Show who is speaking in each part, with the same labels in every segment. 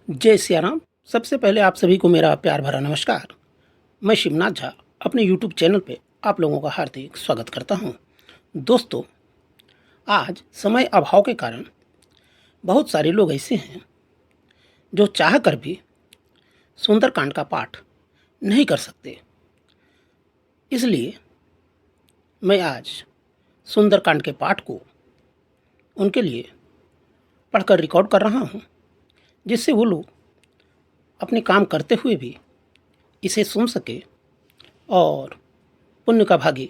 Speaker 1: जय सिया राम। सबसे पहले आप सभी को मेरा प्यार भरा नमस्कार। मैं शिवनाथ झा अपने यूट्यूब चैनल पे आप लोगों का हार्दिक स्वागत करता हूं। दोस्तों, आज समय अभाव के कारण बहुत सारे लोग ऐसे हैं जो चाह कर भी सुंदरकांड का पाठ नहीं कर सकते। इसलिए मैं आज सुंदरकांड के पाठ को उनके लिए पढ़कर रिकॉर्ड कर रहा हूं, जिससे वो लोग अपने काम करते हुए भी इसे सुन सके और पुण्य का भागी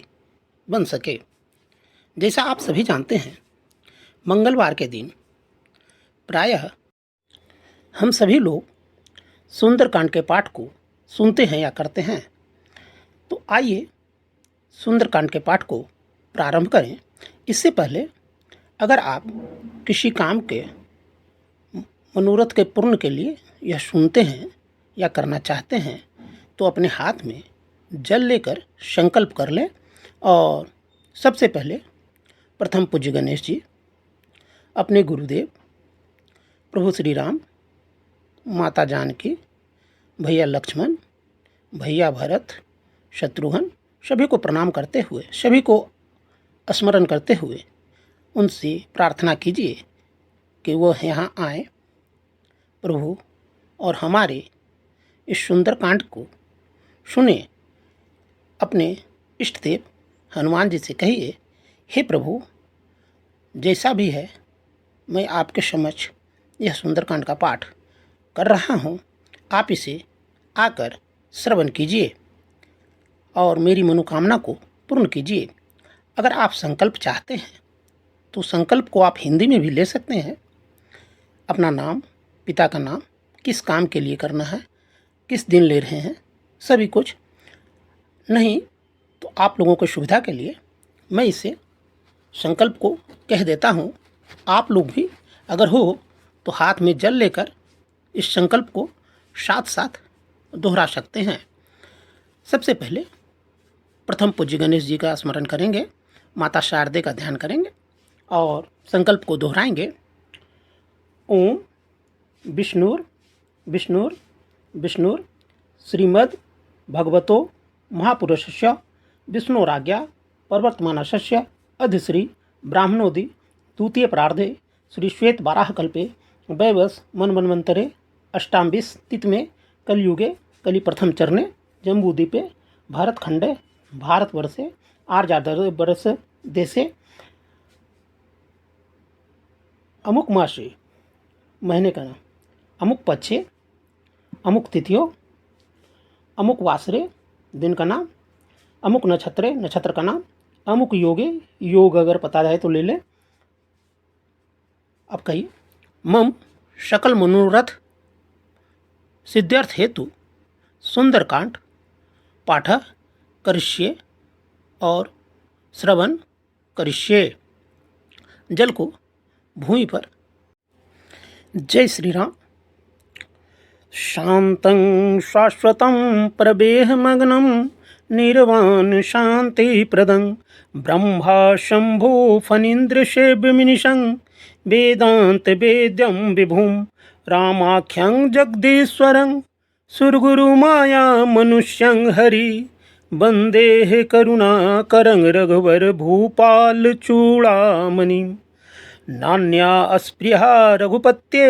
Speaker 1: बन सके। जैसा आप सभी जानते हैं, मंगलवार के दिन प्रायः हम सभी लोग सुंदरकांड के पाठ को सुनते हैं या करते हैं। तो आइए सुंदरकांड के पाठ को प्रारंभ करें। इससे पहले अगर आप किसी काम के मनोरथ के पूर्ण के लिए यह सुनते हैं या करना चाहते हैं तो अपने हाथ में जल लेकर संकल्प कर लें। और सबसे पहले प्रथम पूज्य गणेश जी, अपने गुरुदेव प्रभु श्री राम, माता जानकी, भैया लक्ष्मण, भैया भरत, शत्रुघ्न, सभी को प्रणाम करते हुए, सभी को स्मरण करते हुए उनसे प्रार्थना कीजिए कि वह यहाँ आए प्रभु और हमारे इस सुंदरकांड को सुने। अपने इष्ट देव हनुमान जी से कहिए, हे प्रभु, जैसा भी है मैं आपके समक्ष यह सुंदरकांड का पाठ कर रहा हूँ, आप इसे आकर श्रवण कीजिए और मेरी मनोकामना को पूर्ण कीजिए। अगर आप संकल्प चाहते हैं तो संकल्प को आप हिंदी में भी ले सकते हैं। अपना नाम, पिता का नाम, किस काम के लिए करना है, किस दिन ले रहे हैं, सभी कुछ। नहीं तो आप लोगों की सुविधा के लिए मैं इसे संकल्प को कह देता हूँ। आप लोग भी अगर हो तो हाथ में जल लेकर इस संकल्प को साथ साथ दोहरा सकते हैं। सबसे पहले प्रथम पूज्य गणेश जी का स्मरण करेंगे, माता शारदे का ध्यान करेंगे और संकल्प को दोहराएंगे। ओम विष्णुर विष्णुर विष्णुर श्रीमद् भगवतो महापुरुषस्य विष्णुराज्ञा प्रवर्तमानस्य अधिश्री ब्राह्मणोदि द्वितीय प्रार्धे श्री श्वेत वाराहकल्पे वैवस मनमन्वन्तरे अष्टाम्बिस तिथमे कलियुगे कलि प्रथम चरणे जम्बूद्वीपे भारतखंडे भारतवर्षे आर्यावर्ष देशे अमुक मासे, महीने का नाम, अमुक पक्षे, अमुक तिथियों, अमुक वासरे, दिन का नाम, अमुक नक्षत्रे, नक्षत्र का नाम, अमुक योगे, योग अगर पता जाए तो ले लें। अब कहिए, मम सकल मनोरथ सिद्ध्यर्थ हेतु सुंदरकांड पाठ करिष्ये और श्रवण करिष्ये। जल को भूमि पर। जय श्री राम। शांतं शाश्वतं प्रवेहमग्नं निर्वाण शांतिप्रदं ब्रह्मा शंभो फणीन्द्रसेव्यमिनिशं वेदांत वेद्यं विभुं रामाख्यं जगदीश्वरं सुरगुरुमाया मनुष्यं हरि वंदे करुणाकरं रघुवर भूपाल चूड़ामणिं नान्या अस्पृहा रघुपत्ये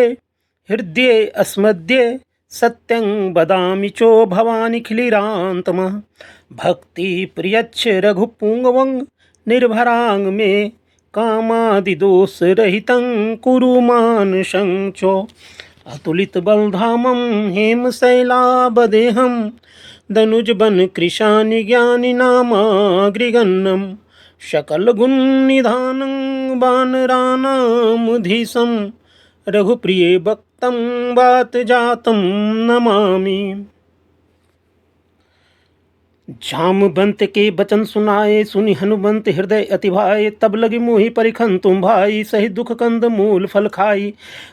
Speaker 1: हृदये अस्मद्ये सत्यं वदामि चो भवानिखिलिरान्तमः भक्ति प्रियच्छ रघुपुंगवं निर्भरांग मे कामादिदोष रहितं कुरु मानसं चो अतुलित बलधामं हेमशैलावदेहं दनुजबन कृशानि ज्ञानि नामाग्रिगण्यं सकल गुण निधानं वानराणामुधीशं रघुप्रिये भक्तं वात जातं नमामि। जामवंत के बचन सुनाए सुनि हनुमंत हृदय अति भाई तब लगी मोहि परिखन तुम भाई सही दुख कंद मूल फल खाई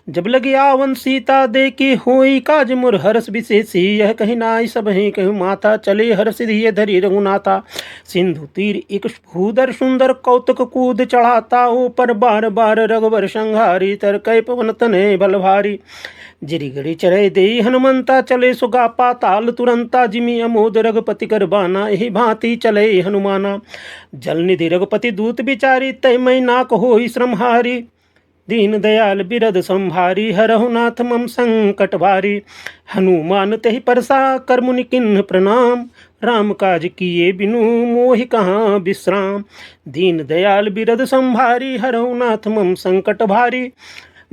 Speaker 1: जब लगी आवन सीता दे की होई काज मुर हरस विशेषी यह कहीं नाई सब ही कहूँ माता चले हर सिधि धरी रघुनाथा सिंधु तीर एक भूदर सुंदर कौतुक कूद चढ़ाता हो पर बार बार रघुवर संहारी तर कै पवन तने बल भारी जिरि गरि चरय देई हनुमंता, चले सुगा पाताल तुरंता। जिमि अमोद रघुपति कर बाना, एहि भांति चले हनुमाना। जल निधि रघुपति दूत बिचारी, तय मई नाक होई श्रम हारी। दीन दयाल बिरद संभारी, हरहु नाथ मम संकट भारी। हनुमान तेहि परसा, कर मुनि किन्ह प्रणाम। राम काज किए बिनु, मोहि कहाँ विश्राम। दीन दयाल बिरद संभारी, हरहु नाथ मम संकट भारी।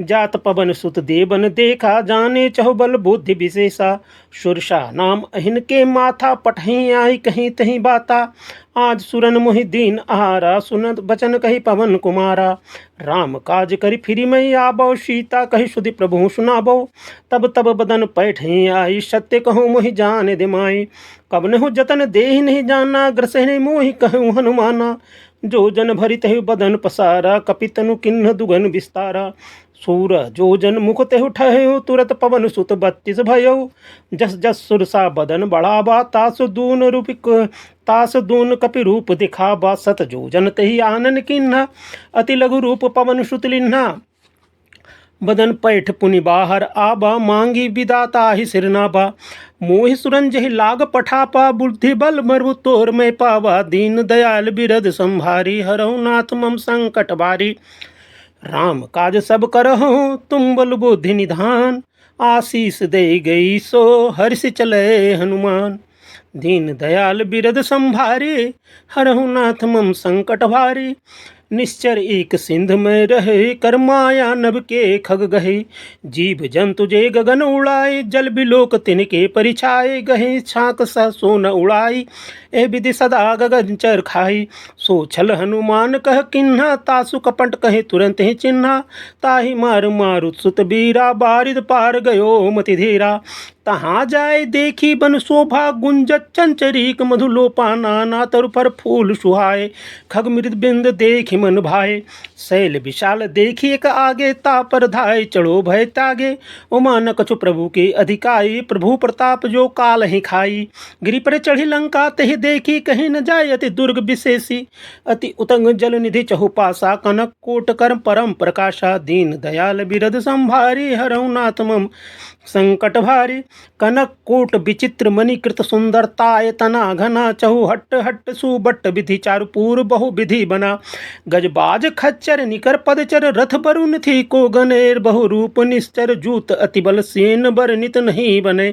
Speaker 1: जात पवन सुत देवन देखा, जाने चहु बल बुद्धि विशेषा। सुरसा नाम अहिन के माथा, पठही आई कहीं तहीं बाता। आज सुरन मोहि दीन आहारा, सुनत बचन कही पवन कुमारा। राम काज करि फिरि मई आबो, सीता कही सुधि प्रभु सुनाबो। तब तब बदन पैठही आई, सत्य कहूँ मोहि जान दिमाई। कबनहु जतन देहि नहीं जाना, ग्रसहि मोहि कहूँ हनुमाना। जो जन भरि तहु बदन पसारा, कपितनु किन्ह दुगन विस्तारा। सूर जो जन मुख तेहु ठहु, तुरत पवन सुत 32 भयउ। जस जस सुरसा बदन बढ़ावा, तास दून कपि रूप दिखावा। सत जो जन तेहि आनन किन्हा, अति लघु रूप पवन सुत लिन्हा। बदन पैठ पुनि बाहर आबा, मांगी विदाता ही सिरनाबा। मोहि सुरंजहि लाग पठापा, बुद्धि बल मरु तोर में पावा। दीन दयाल बिरद संभारी, हरहु नाथ मम संकट भारी। राम काज सब करहु, तुम बल बुद्धि निधान। आशीष दे गई सो, हर्ष चले हनुमान। दीन दयाल बिरद संभारी, हरहु नाथ मम संकट भारी। निश्चर एक सिंध में रहे, कर माया नभ के खग गहे। जीव जंतु जे गगन उड़ाए, जल बिलोक तिनके परिछाए। गहे छाक सा सोन उड़ाई, ए विधि सदा गगन चर खाई। सो छल हनुमान कह किन्हा, तासु कपट कहे तुरंत ही चिन्हा। ताहि मार मारुत सुत बीरा, बारिद पार गयो मति धीरा। तहाँ जाय देखी बन शोभा, गुंजत चंचरीक मधुलोपा। नाना तरु पर फूल सुहाए, खग मृद बिंद देखि मन भाए। शैल विशाल देखी एक आगे, ता पर धाय चढ़ो भय त्यागे। उमा न कछु प्रभु के अधिकाई, प्रभु प्रताप जो काल ही खाई। गिरि पर चढ़ी लंका तहि देखी, कहीं न जाय अति दुर्ग विशेषी। अति उतंग जल निधि चहुपासा, कनक कोट कर परम प्रकाशा। दीन दयाल बिरद संभारी, हरहु नाथ मम संकट भारी। कनक कोट विचित्र मणिकृत सुंदरताय, तना घना चहु हट्ट हट्ट सुबट्ट विधि। चारुपूर बहु विधि बना, गजबाज खच्चर निकर पदचर। रथ बरुन थी को गनेर, बहु रूप निश्चर। जूत अति बल सेन बर नित नहीं बने।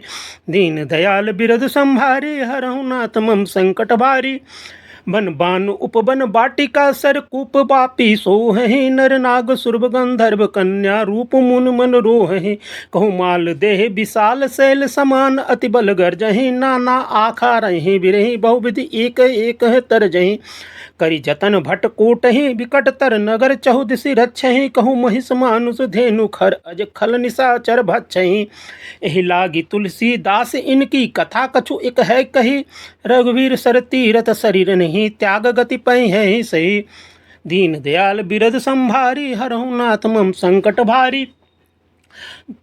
Speaker 1: दीन दयाल बिरद संभारी, हरहु नाथ मम संकट भारी। बन बान उपवन बाटिका, सर कूप वापी सोहि। नर नाग सुरभ गंधर्व कन्या, रूप मुन मन रोहि। कहूँ माल देह विशाल शैल समान, अति बल गर्जहि। नाना आखा रही बिरहि, बहुविधि एक एक तरजहि। करी जतन भट कोटहि, विकट तर नगर चहुदिशि रक्षहि। कहूँ महिष मानुष धेनु खर, अज खल निशाचर भक्षहि। एहि लागी तुलसी दास इनकी, कथा कछु एक है कही। रघुवीर सर तीरथ शरीर नहीं, त्याग गति पै है सही। दीन दयाल बिरद संभारी, हरहु नाथ मम संकट भारी।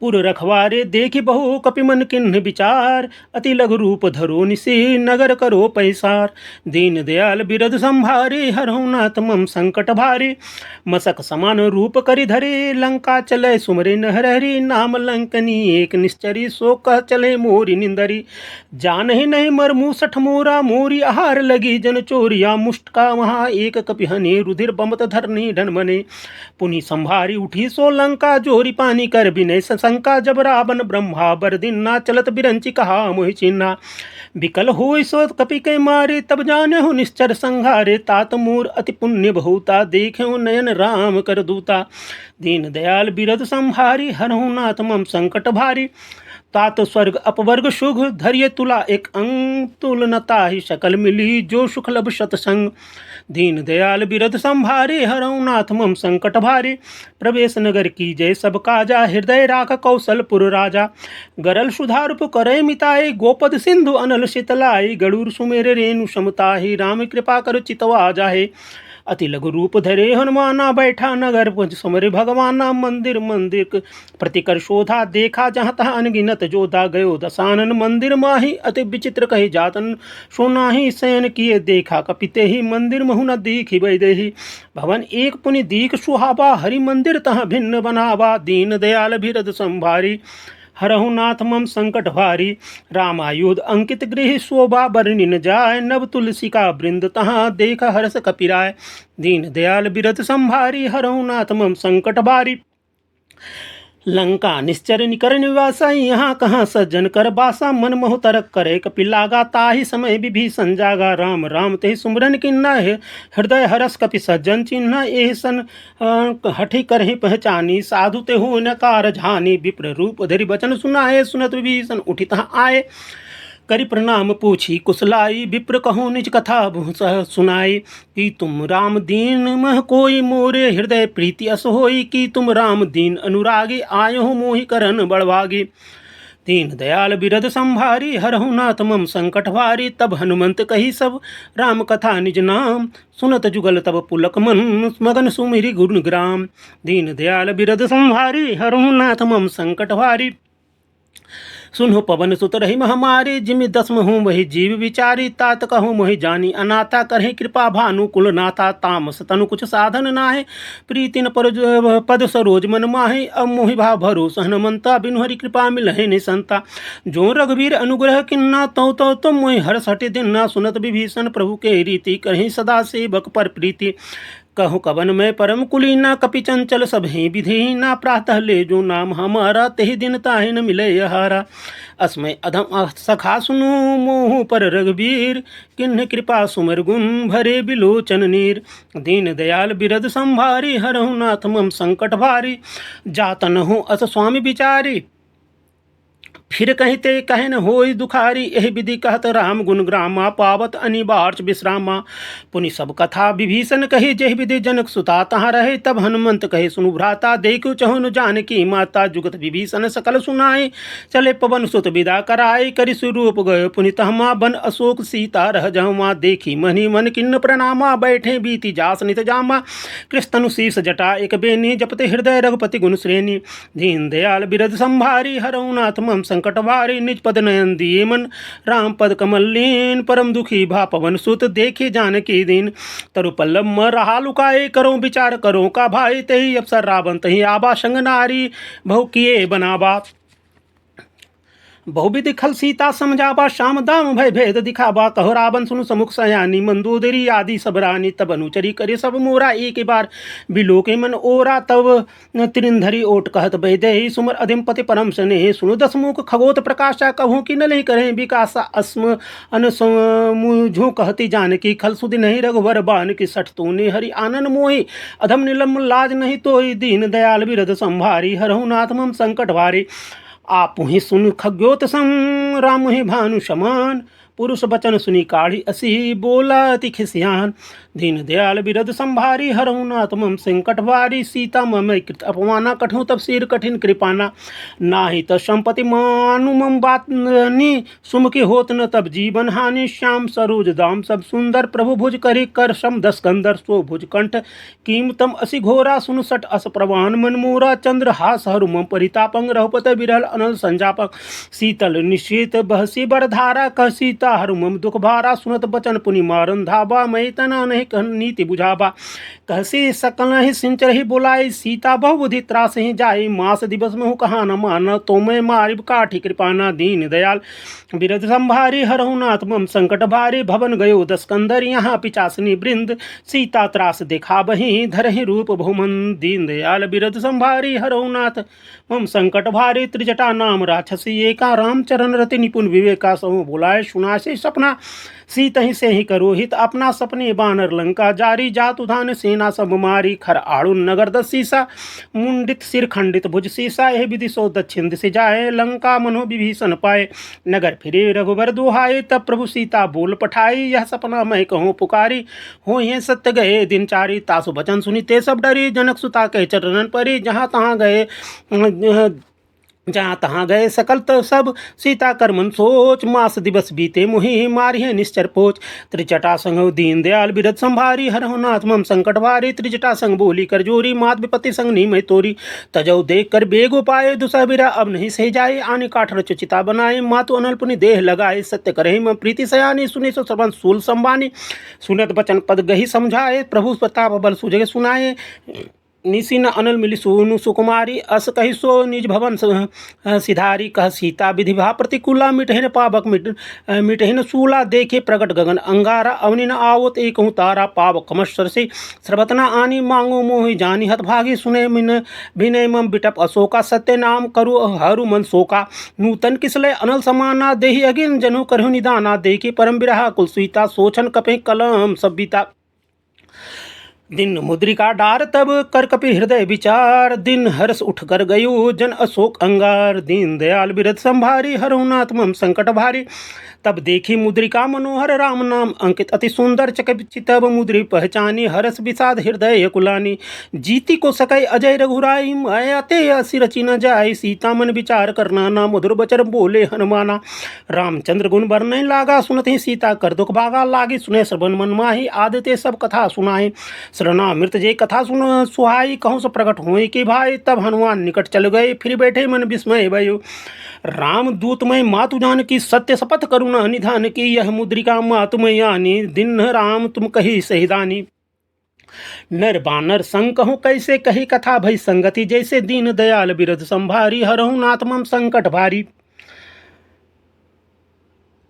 Speaker 1: पुर रखवारे देखि बहु, कपि मन किन्ह विचार। अति लघु रूप धरो निसी, नगर करो पैसार। दीन दयाल बिरद संभारी, हरहु नाथ मम संकट भारी। मसक समान रूप करि धरे, लंका चले सुमरे नहरहरि। नाम लंकनी एक निश्चरी, सो कह चले मोरी निंदरी। जानहि नहीं मर मूसठ मोरा, मोरी आहार लगी जन चोरिया। मुष्ट का वहाँ एक कपि हने, रुधिर बमत धरनी ढन बने। पुनि संभारी उठी सो लंका, जोरी पानी कर विनय शंका। जब रावण ब्रह्मा बर दिन्ना, चलत बिरंची कहा मोहि चिन्हा। विकल हुई सो कपि के मारे, तब जाने हो निश्चर संघारे। तात मूर अति पुण्य बहुता, देखे नयन राम कर दूता। दीन दयाल बिरद संभारी, हरहु नाथ मम संकट भारी। तात स्वर्ग अपवर्ग सुख, धैर्य तुला एक अंग। तुलनता ही सकल मिली, जो सुख लब सतसंग। दीन दयाल बिरद संभारी, हरहु नाथ मम संकट भारी। प्रवेश नगर की जय सब काजा, हृदय राख कौशलपुर राजा। गरल सुधारूप करे मिताई, गोपद सिंधु अनल शीतलाई। गरुड़ सुमेर रेणु समताही, राम कृपा कर चितवा जाहे। अति लघु रूप धरे हनुमाना, बैठा नगर समरे भगवाना। मंदिर मंदिर प्रतिकर शोधा, देखा जहाँ तहाँ अनगिनत जोधा। गयो दसानन मंदिर माही, अति विचित्र कही जातन सोनाही। शयन किए देखा कपिते ही, मंदिर महु न दीखि वैदेही। भवन एक पुनि दीख सुहावा, हरि मंदिर तहाँ भिन्न बनावा। दीन दयाल बिरद संभारी, हरहु नाथ मम संकट भारी। रामायुध अंकित गृह शोभा बरनी न जाय, नव तुलसी का वृंद तहाँ देख हर्ष कपिराय। दीन दयाल बिरथ संभारी, हरहु नाथ मम संकट भारी। लंका निश्चर निकर निवासा, यहाँ कहाँ सज्जन कर बासा। मन मोह तरक करे कपि लागा, ताहि समय विभीषण जागा। राम राम ते सुमरन किन्ना है, हृदय हरस कपि सज्जन चिन्ह। एह सन हठि करहि पहचानी, साधु ते हो न कारज हानि। विप्र रूप धरि बचन सुनाए, सुनत विभीषण उठि तहाँ आए। करि प्रणाम पूछी कुशलाई, विप्र कहो निज कथा बहु सुनाई। कि तुम राम दीन मह कोई, मोरे हृदय प्रीति अस होई। कि तुम राम दीन अनुरागी, आयो मोहि करन बड़भागी। दीन दयाल बिरध संभारी, हरहु नाथ मम संकट भारी। तब हनुमंत कही सब राम कथा निज नाम, सुनत जुगल तब पुलक मन। मगन सुमिरि गुण ग्राम। दीन दयाल बिरध संभारी, हरहु नाथ मम संकट भारी। सुनो पवन सुत रही महामारी, जिमि दसम हूँ वही जीव विचारी। तात कहूँ मोहि जानी अनाथा, करहे कृपा भानु कुल नाथा। तामस तनु कुछ साधन नाहे, प्रीति न पद सरोज मन माहे। अब मोहि भाव भरोस हनुमंता, बिनु हरि कृपा मिलहि निसंता। जो रघुवीर अनुग्रह किन्ना, तो मोहि हर्ष हटि दिन्ना। सुनत विभीषण प्रभु के रीति, करहि सदा सेवक पर प्रीति। कहु कवन में परम कुलीना, कपि चंचल सब ही विधिना। प्रातः ले जो नाम हमारा, तेहि दिन ताहि न मिले हारा। अस्मय अधम सखा सुनु, मोहु पर रघुवीर। किन्ह कृपा सुमर गुण, भरे बिलोचन नीर। दीन दयाल बिरध संभारी, हरहु नाथ मम संकट भारी। जातन हूँ अस स्वामी विचारी, फिर कहिते कहे न होई दुखारी। यह विधि कहत राम गुण ग्रामा, पावत अनिबार्च विश्रामा। पुनि सब कथा विभीषण कही, जेह विधि जनक सुता तहाँ रहे। तब हनुमंत कहे सुनु भ्राता, देखु चहुन जानकी माता। जुगत विभीषण सकल सुनाई, चले पवन सुत विदा कराई। करि स्वरूप गए पुनि तहमा, बन अशोक सीता रह जहमा। देखी मनि मन किन्न प्रणामा, बैठे बीती जास नित जामा। कृष्णनु शीस जटा एक बेनी, जपते हृदय रघुपति गुण श्रेणी। दीन दयाल बिरध संभारी, हरहु नाथ मम संकट भारी। निज पद नयन दिए मन, राम पद कमल लीन। परम दुखी भा पवन सुत, देखे जानकी दीन। तरु पल्लव म रहा लुकाए, करो विचार करो का भाई। तही अवसर रावण तही आबा, संग नारी बहु किए बनाबा। बहुविधि खल सीता समझाबा, श्याम दाम भय भेद दिखाबा। कहो रावण सुनु समुख सयानी, मंदोदरी आदि सब रानी। तब अनुचरी करे सब मोरा, एक बार बिलो के मन ओरा। तब त्रिंधरी ओट कहत वैदेही, सुमर अधिम पति परम स्नेह। सुनु दसमुख खगोत प्रकाशा, कहूँ कि न करें विकासा। अस्म अन मुझू कहती जानकी, खल सुधि नहीं रघुवर बान की। सठ तूने हरि आनन मोहि, अधम निलम लाज नहीं तोई। दीन दयाल बिरध संभारी, हरहु नाथ मम संकट भारी। आप ही सुन खग्योत सम, राम ही भानु समान। पुरुष बचन सुनी काढ़ी असी, बोला अति खिसियान। दीन दयाल बिरध संभारी, हरहु नाथ मम संकट भारी। सीता मम कृत अपमाना, कठहु तब सिर कठिन कृपाना। नाही त संपत्ति मानु मम बात नी, सुमुखी होत न तब जीवन हानि। श्याम सरोज दाम सब सुंदर, प्रभु भुज करी कर सम दस कंदर। सो भुज कंठ कीमतम असी घोरा, सुन सट अस प्रवान मन मोरा। चंद्र हास हरु मम परितापंग, रघुपत बिरल अनल संजापक। शीतल निश्चित बहसी बरधारा, कह सीता हरु मम दुख भारा। सुनत बचन पुनि मारन धाबा, मैं तना नहीं कह नीति बुझाबा। कहसी सकल ही सिंचर ही बोलाई, सीता बहुबुधि त्रास ही जाई। मास दिवस में हूँ कहा न माना, तो मैं मारिब काठी कृपाना। दीन दयाल बिरध संभारी, हरहु नाथ मम संकट भारी। भवन गयो दस कंदर, यहाँ पिचासनी वृंद। सीता त्रास देखा बही, धरहि रूप बहुमन। दीन दयाल बिरध संभारी, हरहु नाथ मम संकट भारी। त्रिजटा नाम राक्षसी एका, रामचरण रति निपुण विवेका। सहु बोलाए सुना से सपना, सीत ही से ही करो हित। अपना सपने बानर लंका जारी, जात उधान सेना सब मारी। खर आड़ुन नगर दस सीसा, मुंडित सिर खंडित भुज सीसा। यह विधि सो दक्षिण दिशा जाए, लंका मनो विभीषण पाए। नगर फिरे रघुबर दुहाए, तब प्रभु सीता बोल पठाई। यह सपना मैं कहूँ पुकारी, हो ये सत्य गए दिन चारी। तासु बचन सुनी ते सब डरी, जनक सुता कह चरणन परी। जहाँ तहाँ गए सकल तो सब, सीता कर मन सोच। मास दिवस बीते मुहि, मारिहे निश्चर पोच। त्रिजटा संग दीन दयाल बिरध संभारी, हरहु नाथ मम संकट भारी। त्रिजटा संग बोली कर जोरी, मात विपत्ति संग नीमय तोरी। तजौ देख कर बेगो पाए, दुसहबिरा अब नहीं सह जाए। आने काठ रचिता बनाए, मातु अनल पुनि देह लगाए। सत्य करहि मम प्रीति सयानी, सुने सो श्रवण सूल संबानी। सुनत बचन पद गही समझाए, प्रभु प्रताप बल सुजग सुनाए। निसिन अनल मिली सोनु सुकुमारी अस कही सो निज भवन सिधारी कह सीता विधिभा प्रतिकूला मिटहिन पावक मिटहिन सूला देखे प्रगट गगन अंगारा अवनि न आवत एक तारा पाव कमश्वर से सर्वतना आनी मांगो मोहि जानी हतभागी सुने मिन विनय मम बिटप अशोका सत्य नाम करु हरु मन शोका नूतन किसले अनल समाना देहि अगिन जनु करहु निदाना देखी परम बिरहा कुल सीता सोचन कपे कलम सबिता दिन मुद्रिका डार तब कर कपि हृदय विचार दिन हर्ष उठ कर गयो जन अशोक अंगार दीन दयाल बिरद संभारी हरुनाथ मम संकट भारी तब देखी मुद्रिका मनोहर राम नाम अंकित अति सुंदर चकितब मुद्रि पहचानी हरस विषाद हृदय कुलानी जीती को सकई अजय रघुराई मायाते असि रची न जाय सीता मन विचार करना ना मधुर बचर बोले हनुमाना रामचंद्र गुण बरने लागा सुनते सीता कर दुख भागा लागी सुने श्रवण मन माही आदते सब कथा सुनाए शरणामृत जे कथा सुन सुहाई कहूँ से प्रकट हुए कि भाई तब हनुमान निकट चल गए फिर बैठे मन विस्मय भयो राम दूतमय मातु जान की सत्य शपथ करुणा निधान की यह मुद्रिका मातुमय यानी दिन राम तुम कही सहिदानी नर बानर संग कहूँ कैसे कही कथा भई संगति जैसे दीन दयाल बिरद संभारी हरहु नाथ मम संकट भारी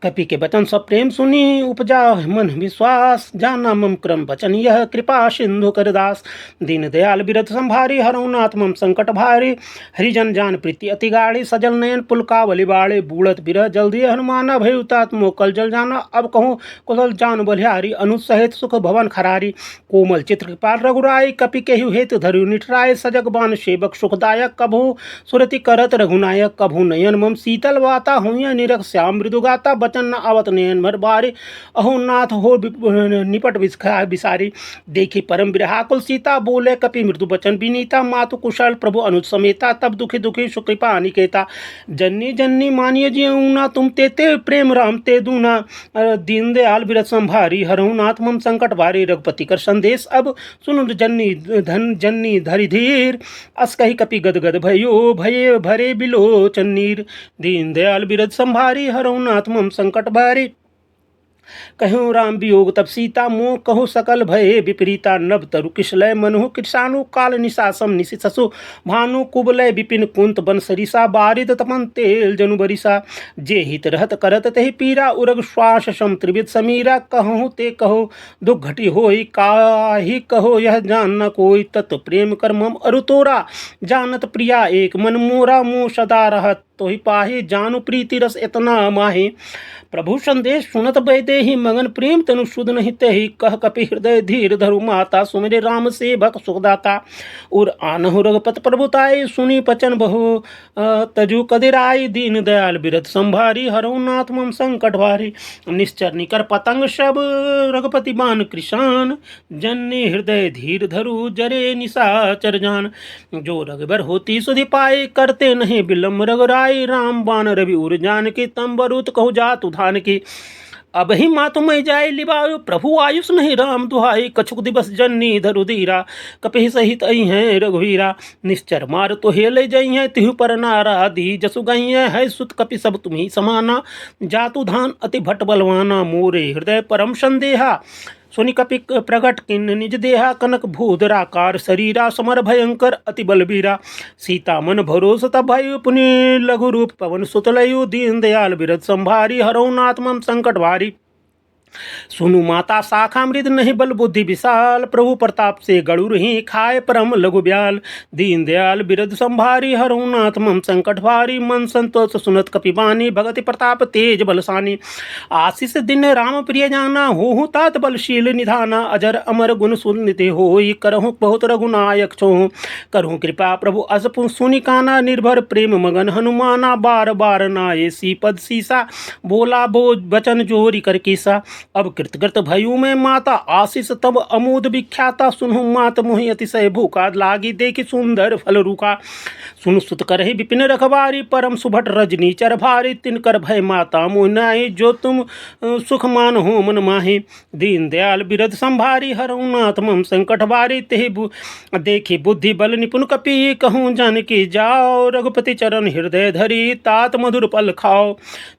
Speaker 1: कपि के वचन सब प्रेम सुनी उपजा मन विश्वास जाना मम क्रम वचन यह कृपा सिंधु करदास दीन दयाल बिरद संभारी हरहु नाथ मम संकट भारी हरिजन जान प्रीति अति गाढ़ी सजल नयन पुलकावली बाड़े बूढ़त बिरह जल्दी हनुमाना भय उतात मोकल जल जाना अब कहूँ कुशल जान बलिहारी अनुसहित सुख भवन खरारी कोमल चित्र कृपाल रघुराई कपि केहु हेतु धरु निठराय सजग बान सेवक सुखदायक कभु सुरति करत रघुनायक कभु नयन मम शीतल वाता हुई निरख श्याम मृदुगाता न आवत नयन भर बारे अहो नाथ हो निपट विसारी देखी परम बिरहाकुल सीता बोले कपि मृदु बचन विनीता मातु कुशल प्रभु अनुज समेता तब दुखी दुखी सुकृपा अनिकेता जन्नी जन्नी मानिय जीऊना तुम ते प्रेम राम ते दूना दीन दयाल बिरद संभारी हरहु नाथ मम संकट भारी रघुपति कर संदेश अब सुन जन्नी धन जन्नी धरि धीर अस कही कपि गदगद भयो भये भरे बिलोचन नीर दीन दयाल बिरद संभारी हरहु नाथ मम संकट भारी कहूँ राम वियोग तब सीता मोह कहूँ सकल भय विपरीता नभ तरु किशलय मनु कृषाणु काल निशासम निशिशु भानु कुबलय विपिन कुंत बन सरिसा बारिद तपन तेल जनु बरिसा जे हित रहत करत तेहि पीरा उरग श्वास सम त्रिविध समीरा कहूँ ते कहो दुख घटी होई काहि कहो यह जान न कोई तत् प्रेम कर मम अरु तोरा जानत प्रिया एक मन मोरा मुँह सदा रहत तो ही पाही जानु प्रीति रस इतना माही प्रभु संदेश सुनत बैदे ही मगन प्रेम तनु सुध नहीं ते ही कह कपि हृदय धीर धरु माता सुमिरे राम सेवक सुखदाता और आनहु रघुपत प्रभुताई सुनी पचन बहु तजु कदिराई दीन दयाल बिरद संभारी हरहु नाथ मम संकट भारी निश्चर निकर पतंग सब रघुपति बान कृषान जन्नी हृदय धीर धरु जरे निशाचर जान जो रघुबर होती सुधि पाए करते नहीं बिलम रघुराई राम बान रवि उर जान की तंबरुत कहु जात उधान की अब ही मातुमय जाय लिबायो प्रभु आयुष नहीं राम दुहाई कछुक दिवस जन्नी धरु धीरा कपि सहित आई हैं रघुवीरा निश्चर मार तो हेले जई हैं तिहु पर नारा दी जसु गई है सुत कपि सब तुम्ही समाना जातु धान अति भट बलवाना मोरे हृदय परम संदेहा सुनि कपि प्रगट किन्न निज देहा कनक भूधराकार शरीरा समर भयंकर अति बलबीरा सीता मन भरोस तब भय पुनि लघु रूप पवन सुतलयु दीन दयाल बिरद संभारी हरहु नाथ मम संकट भारी सुनु माता शाखा मृद नहीं बल बुद्धि विशाल प्रभु प्रताप से गरुर ही खाए परम लघु ब्याल दीन दयाल बिरद संभारी हरहु नाथ मम संकट भारी मन संतोष सुनत कपिबानी भगति प्रताप तेज बलसानी आशीष दिन राम प्रिय जाना हो तात बलशील निधाना अजर अमर गुण सुनिते होई करहु बहुत रघुनायक छोहु करहु कृपा प्रभु अस सुनि काना निर्भर प्रेम मगन हनुमाना बार बार नाये सी पद सीसा बोला बो वचन जोरी कर कीसा अब कृतकृत भयु में माता आशीष तब अमोद विख्याता सुनु मात मोहि अतिशय भूखा लागी देखी सुंदर फल रूखा सुन सुत करहि विपिन रखबारी परम सुभट रजनी चर भारी तिनकर भय माता मोहि जो तुम सुख मान हो मन माहि दीन दयाल बिरद संभारी हरहु नाथ मम संकट भारी तेहि देखी बुद्धि बल निपुण कपि कहूँ जानकी जाओ रघुपति चरण हृदय धरी तात मधुर पल खाओ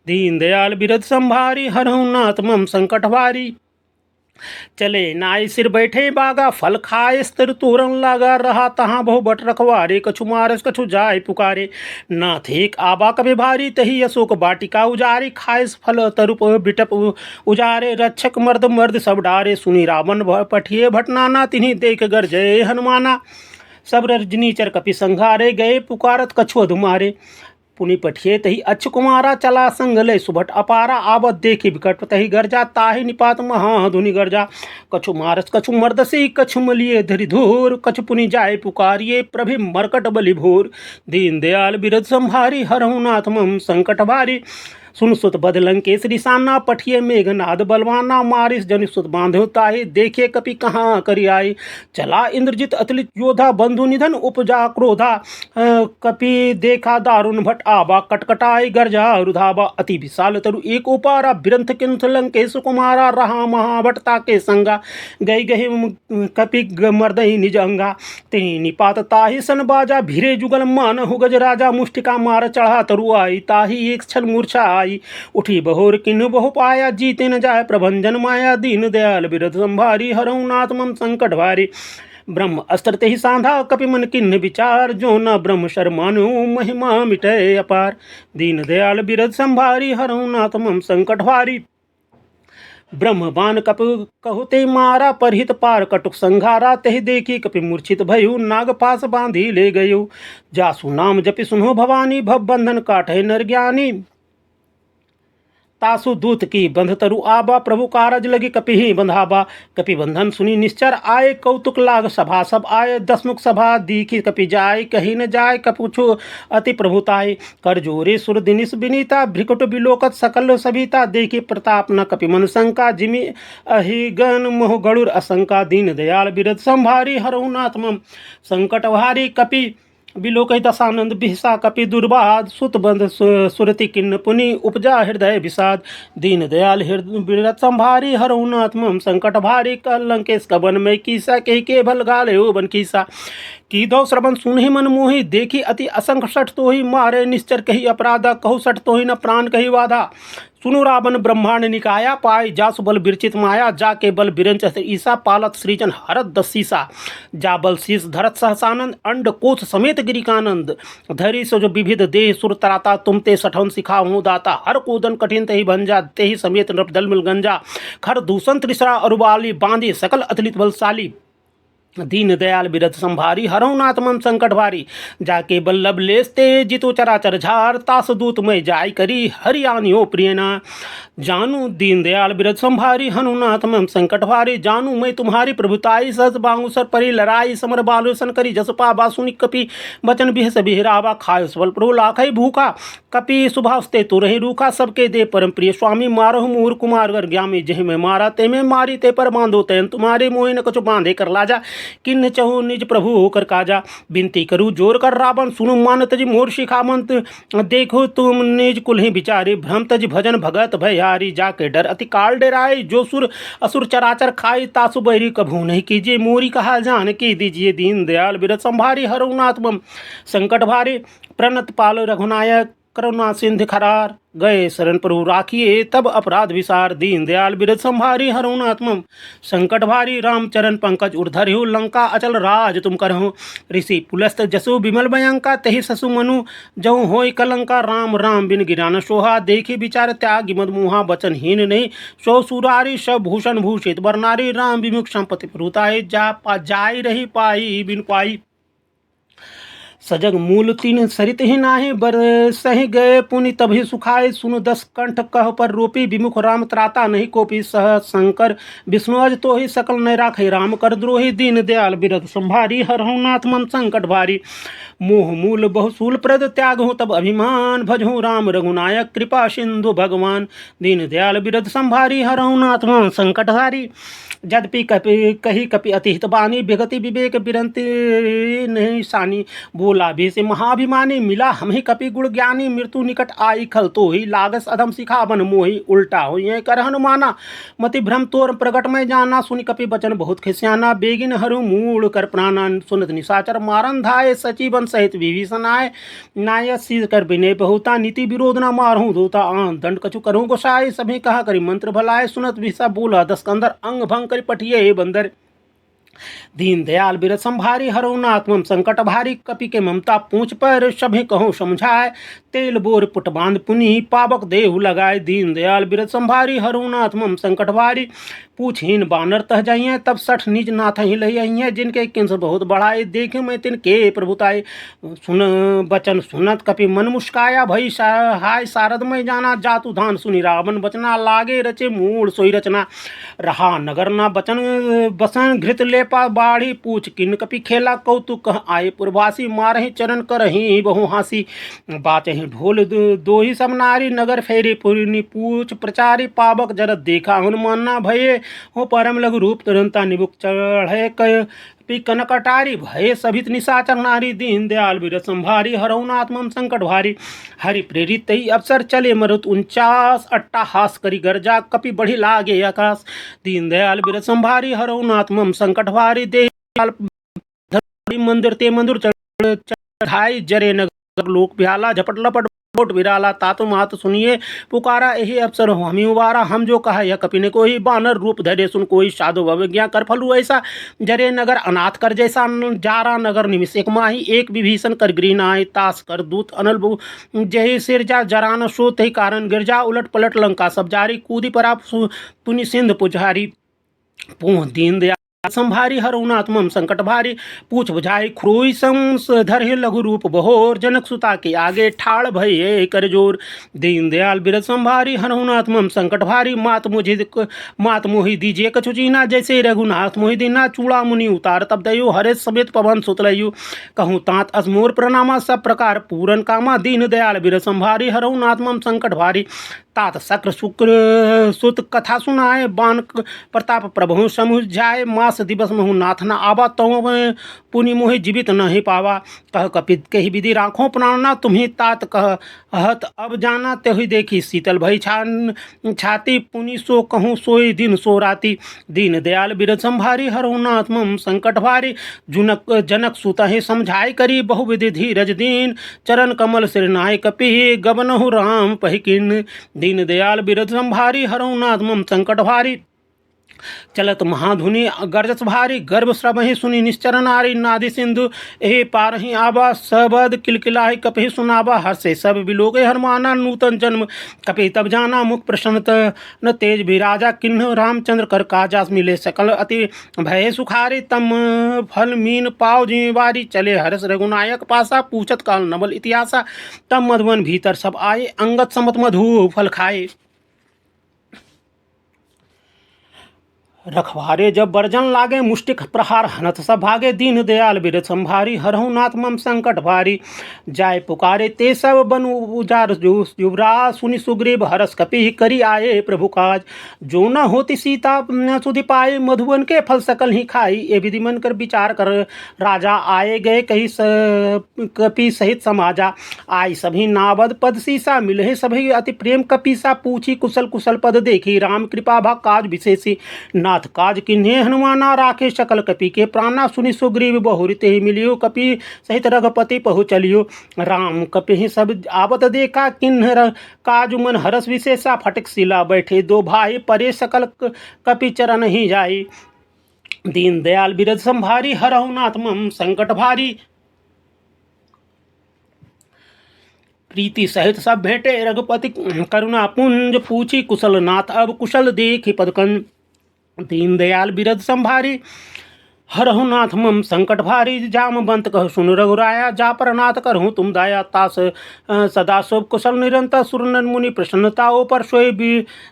Speaker 1: दीन दयाल बिरद संभारी हरहु नाथ मम संकट भारी चले नाई सिर बैठे बागा, फल खाए स्तर तोरण लागा, रहा तहाँ बहु बट रखवारे, कछु मारस कछु जाय पुकारे। नाथ एक आबा कबे भारी, तही अशोक बाटिका उजारे, खाएस फल तरुप बिटप उजारे, रक्षक मर्द मर्द सब डारे, सुनी रावण पठिए भटनाना, तिन्हीं देख गर जय हनुमाना। सब रजनीचर कपि संघारे, गए पुकारत कछु अधुमारे, पुनि पठिए तही अच्छ कुमारा, चला संग लय सुभट अपारा, आवत देखी विकट तही गर्जा, ताहि निपात महाधुनि गर्जा। कछु मारस कछु मर्दसी, कछु मलिए धरि धूर, कछु पुनि जाय पुकारिए, प्रभि मरकट बलि भोर। दीन दयाल बिरद संभारी, हरहु नाथ मम संकट भारी। सुन सुत बद लंकेसरी साना, पठिए मेघनाद बलवाना, मारिस जनि सुत बांधो ताहि, देखे कपि कहाँ करि आई। चला इंद्रजित अतुलित योधा, बंधु निधन उपजा क्रोधा, कपि देखा दारुण भट आबा, कटकटाई गर्जा रुधाबा। अति विशाल तरु एक उपारा, बिरंथ किंथ लंकेश कुमारा, रहा महाभट ताके संगा, गई गही कपि मर्दही निज अंगा। तिनि निपात ताहि सन बाजा, भिरे जुगल मान हो गज राजा, मुष्टिका मार चढ़ा तरु आई, ताहि एक छल मूर्छा आई। उठी बहोर किन्हु बहु पाया, जीते न जाय प्रभंजन माया, दीन दयाल बिरद संभारी, हरहु नाथ मम संकट भारी। ब्रह्म अस्त्र तेहि सांधा, कपि मन किन्ह विचार, जो न ब्रह्म शर्मानु, महिमा मिटय अपार। दीन दयाल बिरद संभारी, हरहु नाथ मम संकट भारी। ब्रह्म बान कप कहुते मारा, परहित पार कटुक संघारा, तहि देखी कपि मूर्छित भयु, नाग पास बांधी ले गयु। जासु नाम जपि सुनो भवानी, भव बंधन काटै नर ज्ञानी। तासु दूत की बंध तरु आबा, प्रभु कारज लगी कपि ही बंधाबा। कपि बंधन सुनी निश्चर आए, कौतुक लाग सभा सब आए, दसमुख सभा दीखी कपि जाय, कहीं न जाय कपुछु अति प्रभुताय। कर जोरे सुर दिनिस विनीता, भ्रिकुट बिलोकत सकल सभिता, देखी प्रताप न कपि मन शंका, जिमि अहिगन मोह गरुर असंका। दीन दयाल बिरद संभारी, हरहु नाथ मम संकट भारी। कपि बिलोकहि दशानंद बिहसा, कपि दुर्बाद सुत बंध सुरति किन्न पुनि, उपजा हृदय विषाद। दीन दयाल हृदय बिरद संभारी, हरहु नाथ मम संकट भारी। कल लंकेश कवन में कीसा, कहि के भल गाले हो बन कीसा। की दो श्रवण सुनहि मन मोहि, देखी अति असंख सठ तोहि, मारे निश्चर कही अपराधा, कहु सठ तोहि न प्राण कही वाधा। सुनु रावण ब्रह्मांड निकाया, पाई जासु बल बिरचित माया, जाके बल बिरंच ईसा, पालत सृजन हरत दस सीसा। जा बल शीस धरत सहसानंद, अंड कोश समेत गिरिकानंद। धरी सो जो विविध देह सुर तराता, तुम ते सठौन सिखाऊं दाता। हर कूदन कठिन तही भंजा, तेहि समेत नृप दल मिल गंजा। खर दूषण त्रिसरा अरुबाली, बांधे सकल अतुलित बलशाली। दीन दयाल बिरद संभारी, हरहु नाथ मम संकट भारी। जाके बल्लभ लेसते जितो चराचर झार, तास दूत मैं जाय करी, हरि आनियो प्रियना। जानू दीन दयाल बिरद संभारी, हनुनाथ मम संकट भारी। जानू मैं तुम्हारी प्रभुताई, सहज बांगु सर परी लड़ाई, समर बालोसन करी जस पाबा। सुनि कपि बचन बिहस बिहरावा, खाय सबल प्रभु लाखै भूखा। कपि सुभास्ते तो रही रूखा, सबके दे परम प्रिय स्वामी। मारहु मूर कुमार गर ज्ञामी, जहि में मारा ते में मारी, ते पर बांधो तैन तुम्हारे। मोहि न कछु बांधे कर लाजा, किन्न चहु निज प्रभु होकर काजा। बिनती करूँ जोर कर रावण, सुनु मान तज मोर शिखामंत। देखो तुम निज कुल्हि विचारे, भ्रम तज भजन भगत भयारी। जाके डर अति काल डेराए, जो सुर असुर चराचर खाई। तासु बहरी कभू नहीं कीजिए, मोरी कहा जान की दीजिए। दीन दयाल बिरद संभारी, हरहु नाथ मम संकट भारी। प्रणत पाल रघुनायक, करुणा सिंधु खरार। गए शरण प्रभु राखिए, तब अपराध विसार। दीन दयाल बिरद संभारी, हरहु नाथ मम संकट भारी। रामचरण पंकज उर्धरहु, लंका अचल राज तुम करहु। ऋषि पुलस्त जसु विमल भयंका, तहि ससु मनु जहु होय कलंका। राम राम बिन गिरान सोहा, देखी विचार त्याग मद मुहा। बचन हीन नहीं सो सुरारी, सब भूषण भूषित बरनारी। राम विमुख संपत्ति प्रभुताई, जाय रही पाई बिन पाई। सजग मूल तीन सरित ही नाहि, बर सही गए पुनि तभी सुखाए। सुनु दस कंठ कह पर रोपी, विमुख राम त्राता नहीं कोपी। सह शंकर विष्णु अज तो ही, सकल न राखे राम कर द्रोही। दीन दयाल बिरद संभारी, हरहु नाथ मम संकट भारी। मोह मूल बहुसूल प्रद, त्याग हो तब अभिमान। भजहु राम रघुनायक, कृपा सिंधु भगवान। दीन दयाल बिरद संभारी, हरहु नाथ मम संकट भारी। यद्यपि कही कपि अतिहित बानी, विगति विवेक बिरंति नहीं सानी। बोला भी से महाभिमानी, मिला हम ही कपि गुण ज्ञानी। मृत्यु निकट आई खल तो ही, लागस अधम सिखावन मोही। उल्टा हो ये कर हनुमाना, मति भ्रम तोर प्रगट में जाना। सुनि कपि बचन बहुत खिस्याना, बेगिन हरु मूल कर प्राणा। सुनत निशाचर मारन धाये, सची बंधन लखन सहित विभीषण आए, नाय सी कर बिने बहुता, नीति विरोध न मारहूँ धोता, आन दंड कछु करूँ गोसाई, सभी कहा करी मंत्र भलाए, सुनत विषा बोला दस्कंदर, अंग भंग करी पठिए हे बंदर। दीन दयाल बिरथ संभारी, हरऊ नाथ मम संकट भारी, कपि के ममता पूछ पर, सभी कहूँ समझाए, तेल बोर पुट बांध पुनि, पावक देहु लगाए। दीन दयाल बिरथ संभारी, हरऊ नाथ मम संकट भारी, पूछहीन बानर तह जाइए, तब सठ निज नाथ ही लइए, जिनके किंस बहुत बढ़ाए, देखे मैं तिनके प्रभुताए। सुन बचन सुनत कपि मन मुस्काया, भई हाय शारद में जाना, जातु धान सुनि रावण बचना, लागे रचे मूल सोई रचना, रहा नगर ना बचन बसन, घृत लेपा बाढ़ी, पूछ किन कपि खेला, कौतुक कह आए पुरवासी, मारहि चरण करहि बहु हासी, बाचहि ढोल दो ही सब नारी, नगर फेरी पुरनी पूछ प्रचारी, पावक जरत देखा हनुमान ना भये, हो परम लघु रूप तुरंता निबुक चढ़े, पी कनक अटारी, भय सभित निशाचर नारी, दीन दयाल बिरथ संभारी, हरऊ नाथ मम संकट भारी। हरि प्रेरित तई अवसर चले मरुत 49, अट्टाहास करी गर्जा, कपि बढ़ी लागे आकाश, दीन दयाल बिरथ संभारी, हरऊ नाथ मम संकट भारी, दे मंदिर ते मंदिर चढ़ाई, जरे नगर लोक बिहाला, झपट लपट बोट विराला, तातु मात सुनिए पुकारा, यही अवसर हो हमी उबारा, हम जो कहा यह कपि ने कोई, बानर रूप धरे सुन कोई, साधु अवज्ञा कर फलू ऐसा, जरे नगर अनाथ कर जैसा, जारा नगर निमिष एक माही, एक विभीषण कर गृह नाय, तास कर दूत अनल जय सिरजा, जरा न सो तही कारण गिरजा, उलट पलट लंका सब जारी, कूदी पर आप पुनि सिंध पुजारी, पूह दीन दया संभारी, हरऊ नाथ मम संकट भारी, पूछ बुझाई क्रोई धरे लघु रूप बहोर, जनक सुता के आगे ठाड़ भये कर जोर, दीन दयाल बिरथ संभारी, हरऊ नाथ मम संकट भारी, मात मोहि दीजिए कछु चीना, जैसे रघुनाथ मोहि दीना, चूड़ा मुनि उतार तब दयो, हरे समेत पवन सुतलयु, कहूँ तात असमोर प्रणामा, सब प्रकार पूरन कामा, दीन दयाल बिरथ संभारी, हरऊ नाथ मम संकट भारी, तात शक्र शुक्र सुत कथा सुनाए, बान प्रताप प्रभु समुझाए, मास दिवस महु नाथ न आवा, तो पुनि मोहि जीवित नहीं पावा, कह कपित के ही विधि राखों प्राणना, तुम्हें तात कह अहत अब जाना, तेहि देखी शीतल भई छाती, पुनि सो कहूँ सोई दिन सो राती, दीन दयाल बिरथ संभारी, हरऊ नाथ मम संकट भारी, जनक सुत ही समझाई करी, बहुविधि धीरज दीन, चरण कमल सिर नाय कपि, गबनहु राम पहिकिन, दीन दयाल बिरथ संभारी, हरऊ नाथ मम संकट भारी, चलत महाधुनि गर्जस भारी, गर्भ श्रवहि सुनि निश्चर नारी, नादि सिंधु एहि पारहि आबा, सबद किलकिलाहि कपि सुनाबा, हर्षे सब बिलोके हनुमाना, नूतन जन्म कपि तब जाना, मुख प्रसन्नत न तेज विराजा, किन्ह रामचंद्र कर काजा, मिले सकल अति भय सुखारी, तम फल मीन पाव जिम्मेवारी, चले हर्ष रघुनायक पासा, पूछत काल नवल इतिहासा, तब मधुवन भीतर सब आए, अंगत समत मधु फल खाए, रखवारे जब बरजन लागे, मुष्टिक प्रहार हनत सब भागे, दीन दयाल बिरथ संभारी, हरऊ नाथ मम संकट भारी, जाय पुकारे ते सब बनु उजार युवराज, सुनि सुग्रीव हरस कपि करी आए प्रभु काज, जो न होती सीता सुधि पाए, मधुबन के फल सकल ही खाई, ये विधि मन कर विचार कर राजा, आए गए कही कपि सहित समाजा, आई सभी नावद पद सीसा, मिले सभी अति प्रेम कपीसा, पूछी कुशल कुशल पद देखी, राम कृपा भा काज विशेषी, नाथ काज किन्हे हनुमाना, राखे सकल कपि के प्राणा, सुनि सुग्रीव बहुरि तेहि मिलियो, कपि सहित रघुपति पहुँचलियो, राम कपि सब आवत देखा, किन्ह काजु मन हरस विशेषा, फटक शिला बैठे दो भाई, परे सकल कपि चरण ही जाई, दीन दयाल बिरथ संभारी, हरऊ नाथ मम संकट भारी, प्रीति सहित सब भेंटे रघुपति, करुणा पुंज पूछी कुशल नाथ, अब कुशल देखी पदकन, दीन दयाल बिरथ संभारी, हरहु नाथ मम संकट भारी, जामवंत कह सुन रघुराया, जा पर नाथ करहूँ तुम दाया, तास सदा शुभ कुशल निरंतर, सुरनर मुनि प्रसन्नताओ पर सोई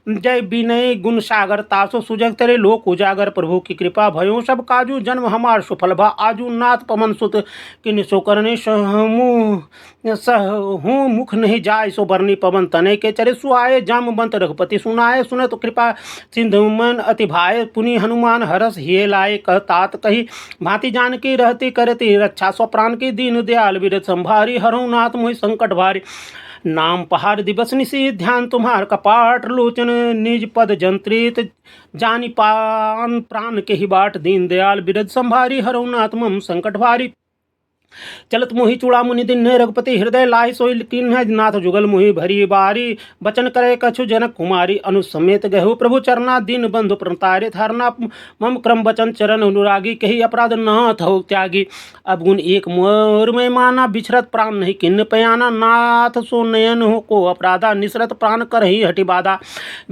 Speaker 1: जय विनय गुण सागर, तासो सुजग तेरे लोक उजागर, प्रभु की कृपा भयो सब काजू, जन्म हमार सुफल भा आजू, नाथ पवन सुत किन सो करने सहूँ, मुख नहीं जाय सो बरनी, पवन तने के चरे सुआए, जामवंत रघुपति सुनाए, सुने तो कृपा सिंधु मन अति भाए, पुनि हनुमान हरस हिये लाए, कह तात कही भांति जानकी रहती करती रक्षा, सौ प्राण की दीन दयाल बिरथ संभारी, हरऊ नाथ मोहि संकट भारी, नाम पहाड़ दिवस निशी ध्यान तुम्हार, कपाट लोचन निज पद जंत्रित, जानी पान प्राण के ही बाट, दीन दयाल बिरथ संभारी, हरऊ नाथ मम संकट भारी, चलत मोहि चूड़ामुनि दीन्ह रघुपति हृदय लाहि सोई कीन्ह नाथ जुगल मोहि भरी बारी बचन करे कछु जनक कुमारी अनुसमेत गहु प्रभु चरना दीन बंधु प्रतारित हरना मम क्रम बचन चरण अनुरागी कही अपराध नाथ हो त्यागी अब गुण एक मोर में माना बिछरत प्राण नहीं किन्न पयाना नाथ सो नयन हो को अपराधा निसरत प्राण कर ही हटि बाधा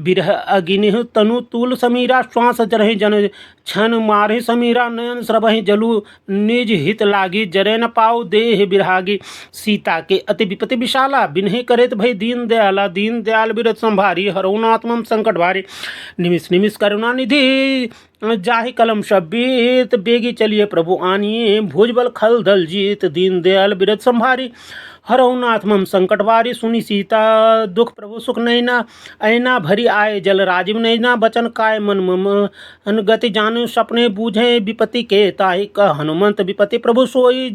Speaker 1: बिरह अगिनि तनु तूल समीरा श्वास जरहि जन छन मारे समीरा नयन श्रवहि जलु निज हित लागी जरे न पाऊ देह बिरहागी सीता के अति विपति विशाला बिन्हे करेत भई दीन दयाल बिरत संभारी हरौनात्मम संकट भारी निमिष निमिष करुणा निधि जाहि कलम शब्बीत बेगी चलिए प्रभु आनिए भुजबल खल दल जीत दीन दयाल बिरत संभारी हरौनाथ मम संकट वारी सुनी सीता दुख प्रभु सुख नैना ऐना भरी आए जल राजीव नैना बचन काय मन मम अनगति जान सपने बूझे विपति के ताहि कह हनुमंत विपति प्रभु सोई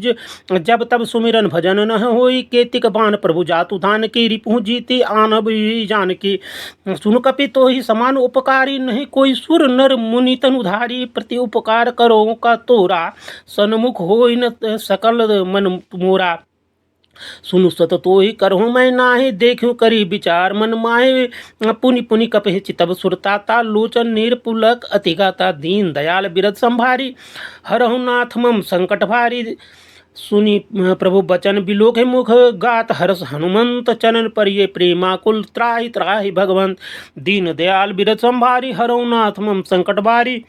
Speaker 1: जब तब सुमिरन भजन न होई केतिक बान प्रभु जातु धान की रिपु जीती आनब जान की सुन कपि तो ही समान उपकारी नहीं कोई सुर नर मुनि तनुधारी प्रति उपकार करो का तोरा सन्मुख होई न सकल मन मोरा सुनु सत तो ही करहूँ मैं नाही देखूँ करी विचार मन माहे पुनि पुनि कपहि चितब सुरताता लोचन निर्पुलक अतिगाता दीन दयाल बिरद संभारी हरहु नाथ मम संकट भारी सुनी प्रभु बचन बिलोक मुख गात हरस हनुमंत चरण पर ये प्रेमाकुल त्राहि त्राहि भगवंत दीन दयाल बिरद संभारी हरहु नाथ मम संकट भारी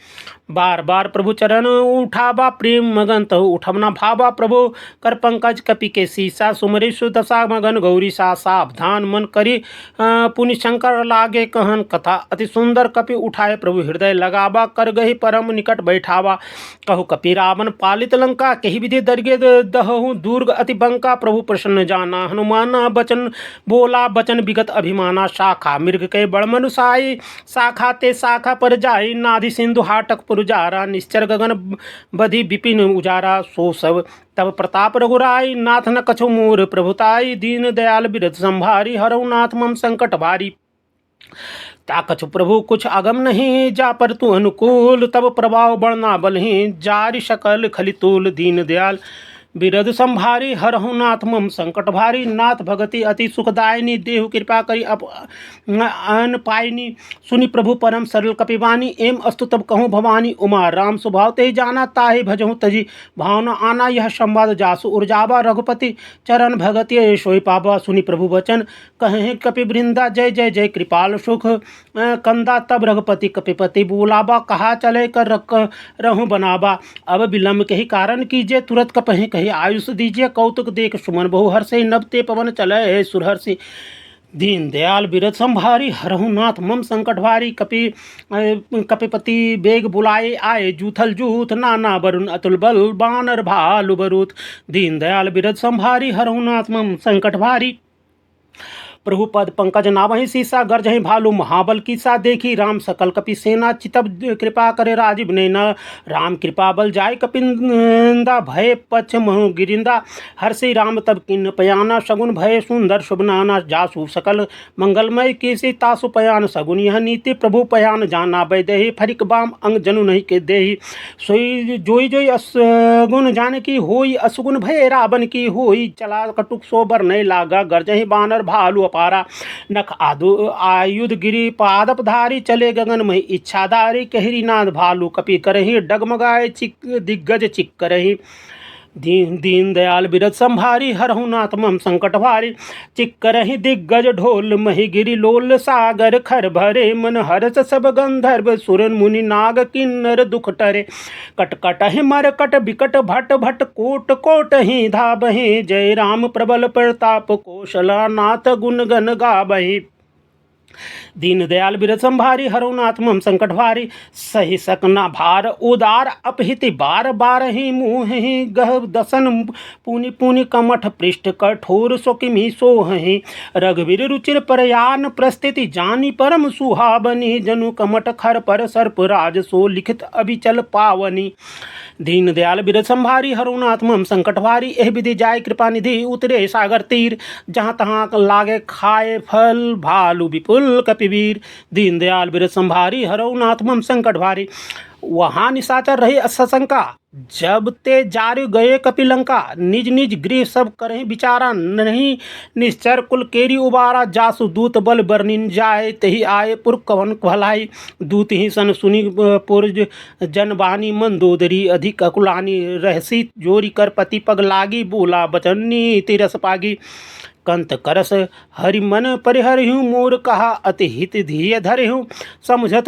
Speaker 1: बार बार प्रभु चरण उठाबा प्रेम मगन तहु उठमना भाबा प्रभु कर पंकज कपि के सीसा सुमरि सुदशा मगन गौरी सा सावधान मन करी पुनि शंकर लागे कहन कथा अति सुंदर कपि उठाए प्रभु हृदय लगाबा कर गही परम निकट बैठावा कहु कपि रावण पालित लंका कही विधि दर्गे दहु दुर्ग अति बंका प्रभु प्रसन्न जाना हनुमाना बचन बोला बचन विगत अभिमाना शाखा मृग के बड़ मनुसाई शाखा ते शाखा पर जाई नाधि सिंधु हाटक उजारा निश्चर गगन बधि विपिन उजारा सो सब तब प्रताप रघुराई नाथ न कछु मोर प्रभुताई दीन दयाल बिरद संभारी हरऊ नाथ मम संकट भारी ता कछु प्रभु कुछ अगम नहीं जा पर तू अनुकूल तब प्रभाव बढ़ना बलही जारी शकल खलितूल दीन दयाल बिरद संभारी हरहु नाथ मम संकट भारी नाथ भगति अति सुखदायिनी देहु कृपा करी अन पायनी सुनि प्रभु परम सरल कपिवानी एम अस्तु तब कहूँ भवानी उमा राम स्वभाव ते जाना ताहि भजहु तजी भावना आना यह संवाद जासु उर्जावा रघुपति चरण भगति सोई पाबा सुनि प्रभु वचन कहें कपि वृंदा जय जय जय कृपाल सुख कंदा तब रघुपति कपिपति बोलाबा कहा चले कर रहूँ बनाबा अब विलम्ब के ही कारण कीजिए तुरंत कपहि कही आयुष दीजिए कौतुक देख सुमन बहु हर्षे नबते पवन चले सुरहर्षि दीन दयाल बिरद संभारी हरहु नाथ मम संकट भारी कपिपति बेग बुलाए आए जूथल जूथ नाना वरुण अतुल बल बानर भालु बरूथ दीन दयाल बिरद संभारी हरहु नाथ मम संकट भारी प्रभु पद पंकज नावहि सीसा गर्जहि भालू महाबल की सा देखी राम सकल कपि सेना चितब कृपा करे राजीव नैना राम कृपा बल जाय कपिंदा भय पछ महु गिरिंदा हर्षि राम तब किन्न पयाना सगुन भय सुंदर शुभ नाना जासु सकल मंगलमय केसी तासु पयान सगुन यह नीति प्रभु पयान जाना बैदेहि फरिक बाम अंग जनु नहीं के देहि सोई जोई जोई असगुन जान की होई असगुन भय रावण की होई चला कटुक सोबर नहीं लागा गर्जहि बानर भालू पारा नख आयुध गिरी पादप धारी चले गगन में इच्छाधारी कहरी नाद भालू कपि करही डगमगाए चिक दिग्गज चिक करही दीन दयाल बिरद संभारी हरहु नाथ मम संकट भारी चिक करही दिग्गज ढोल मही गिरी लोल सागर खर भरे मन हर्ष सब गंधर्व सुरन मुनि नाग किन्नर दुख टरे कटकट ही मरकट बिकट भट भट कोट कोट ही धाबहि जय राम प्रबल प्रताप कौशला नाथ गुण गन गाबहि दीन दयाल बिरद संभारी हरहु नाथ मम संकट भारी सही सकना भार उदार अपहिति बार बार ही मुँह ही गह दसन पुनि पुनि कमठ पृष्ठ कठोर सोकिमी सोहि रघुवीर रुचिर परयान प्रस्थिति जानी परम सुहावनी जनु कमठ खर पर सर्प राज सो लिखित अभिचल पावनी दीन दयाल बिरद संभारी हरहु नाथ मम संकट भारी एह विधि जाय कृपा निधि उतरे सागर तीर जहाँ तहाँ लागे खाए फल भालू विपुल कपिवीर दीन दयाल बिरद संभारी हरहु नाथ मम संकट भारी वहाँ निशाचर रहे सशंका, जब ते जारु गए कपिलंका। निज निज गृह सब करहि विचारा, नहीं निश्चर कुल केरी उबारा। जासु दूत बल बरनिन जाए, तही आए पुर कवन भलाई। दूत ही सन सुनी पुरज जनबानी, मंदोदरी अधिक अकुलानी। रहसी जोरी कर पति पग लागी, बोला बचनी तिरस पागी। कंत करस हरि मन परिहरहूँ, मोर कहा अति हित धिय धरहूँ। समुझत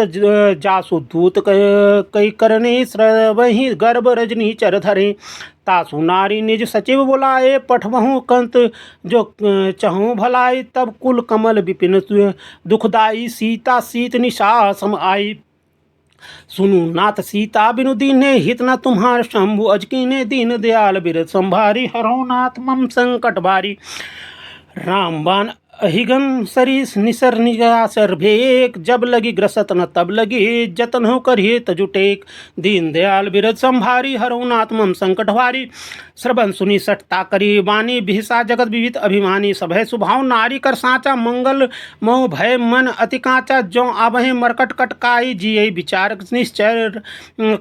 Speaker 1: जासु दूत कई करने, श्रवहि गर्भ रजनी चर धरे। तासु नारी निज सचिव बुलाए, पठवहूँ कंत जो चहूँ भलाई। तब कुल कमल विपिन दुखदाई, सीता सीत निशा सम आई। सुनु नाथ सीता बिनु दीने, हित न तुम्हार शंभु अजकीने। दीन दयाल बिरथ संभारी, हरहु नाथ मम संकट भारी। रामबाण अहिगन सरीस निसर निगासर भेक, जब लगी ग्रसत न तब लगी, जतन हो करिए तजुटेक। दीन दयाल बिरथ संभारी, हरहु नाथ मम संकट भारी। श्रवण सुनी सठता करी वाणी, बिहसा जगत विविध अभिमानी। सभय सुभाव नारी कर साचा, मंगल मोह भय मन अति कांचा। जो आवहे मरकट कटकाई, जिये विचार निश्चर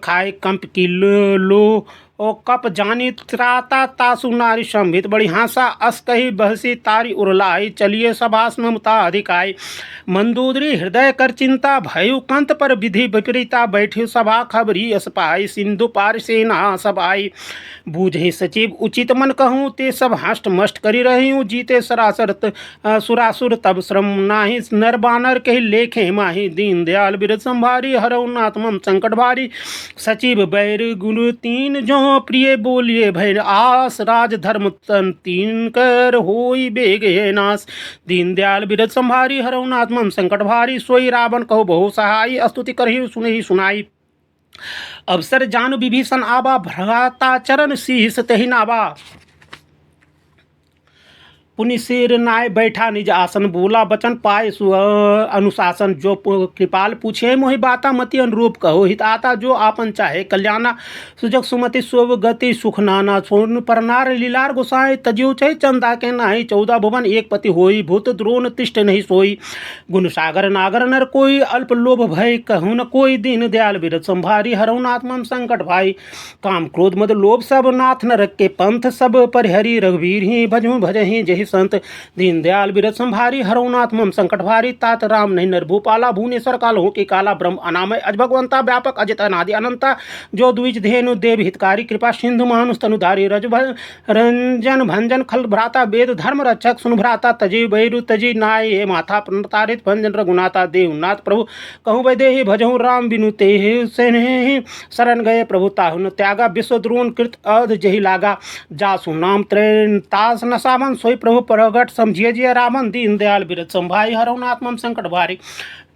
Speaker 1: खाए। कंप की लो ओ कप जानी त्राता, तासु नारी संभित बड़ी हासा। अस कही बहसी तारी उरलाई, चलिए सभास ममता अधिकाई। मंदोदरी हृदय कर चिंता, भयु कंत पर विधि विपरीता। बैठी सभा खबरी अस पाई, सिंधु पार सेना सब आई। बूझे सचिव उचित मन कहूँ, ते सब हष्ट मष्ट करी रही हूँ। जीते सरासर सुरासुर तब श्रम नाही, नर बानर कही लेखे माही। दीन दयाल बिरथ संभारी, हरहु नाथ मम संकट भारी। सचिव बैर गुरु तीन, जो प्रिय बोलिए भय आस। राज धर्म तन तीन कर, होई बेग है नाश। दीन दयाल बिरथ संभारी, हरहु नाथ मम संकट भारी। सोई रावण कहो बहु सहाय, स्तुति करहि सुनहि सुनाई। अवसर जानु विभीषण आबा, भ्राता चरण शीस तहि नाबा। पुनि सिर नाय बैठा निज आसन, बोला बचन पाए अनुशासन। जो कृपाल पूछे मोहि बाता, मति अनुरूप कहो हित आता। जो आपन चाहे कल्याणा, सुजग सुमति शुभ गति सुख नाना। सोन परनार लीलार गोसाई, तजियो चै चंदा के नाही। 14 भुवन एक पति होई, भूत द्रोण तिष्ठ नहीं सोई। गुण सागर नागर नर कोई, अल्प लोभ भय कहूँ न कोई। दीन दयाल बिरथ संभारी, हरहु नाथ मम संकट भाई। काम क्रोध मद लोभ सब, नाथ न रख के पंथ। सब परिहरी रघुवीर ही, भजहूँ भजहि जहि संत। दीन दयाल बिरथ संभारी, हरहु नाथ मम संकट भारी। तात राम नहीं नर भूपाला, भुवनेश्वर काल हो के काला। ब्रह्म अनामय अज भगवंता, व्यापक अजित अनादि अनंता। जो द्विज धेनु देव हितकारी, कृपा सिंधु मानुष तनुधारी। रज रंजन भंजन खल भ्राता, वेद धर्म रक्षक सुन भ्राता। तजी बैरु तजी नाय माथा, प्रतारित भंजन रघुनाथा। देवनाथ प्रभु कहूँ वैदेही, भजहूँ राम बिनु तेहि। सेहि शरण गए प्रभु ताहु न त्यागा, विश्वद्रोण कृत अध जहि लागा। जासु नाम त्रय तास न सावन, सोई प्रभु प्रगट समझिए जिय रावण। दीन दयाल बिरथ संभारी, हरहु नाथ मम संकट भारी।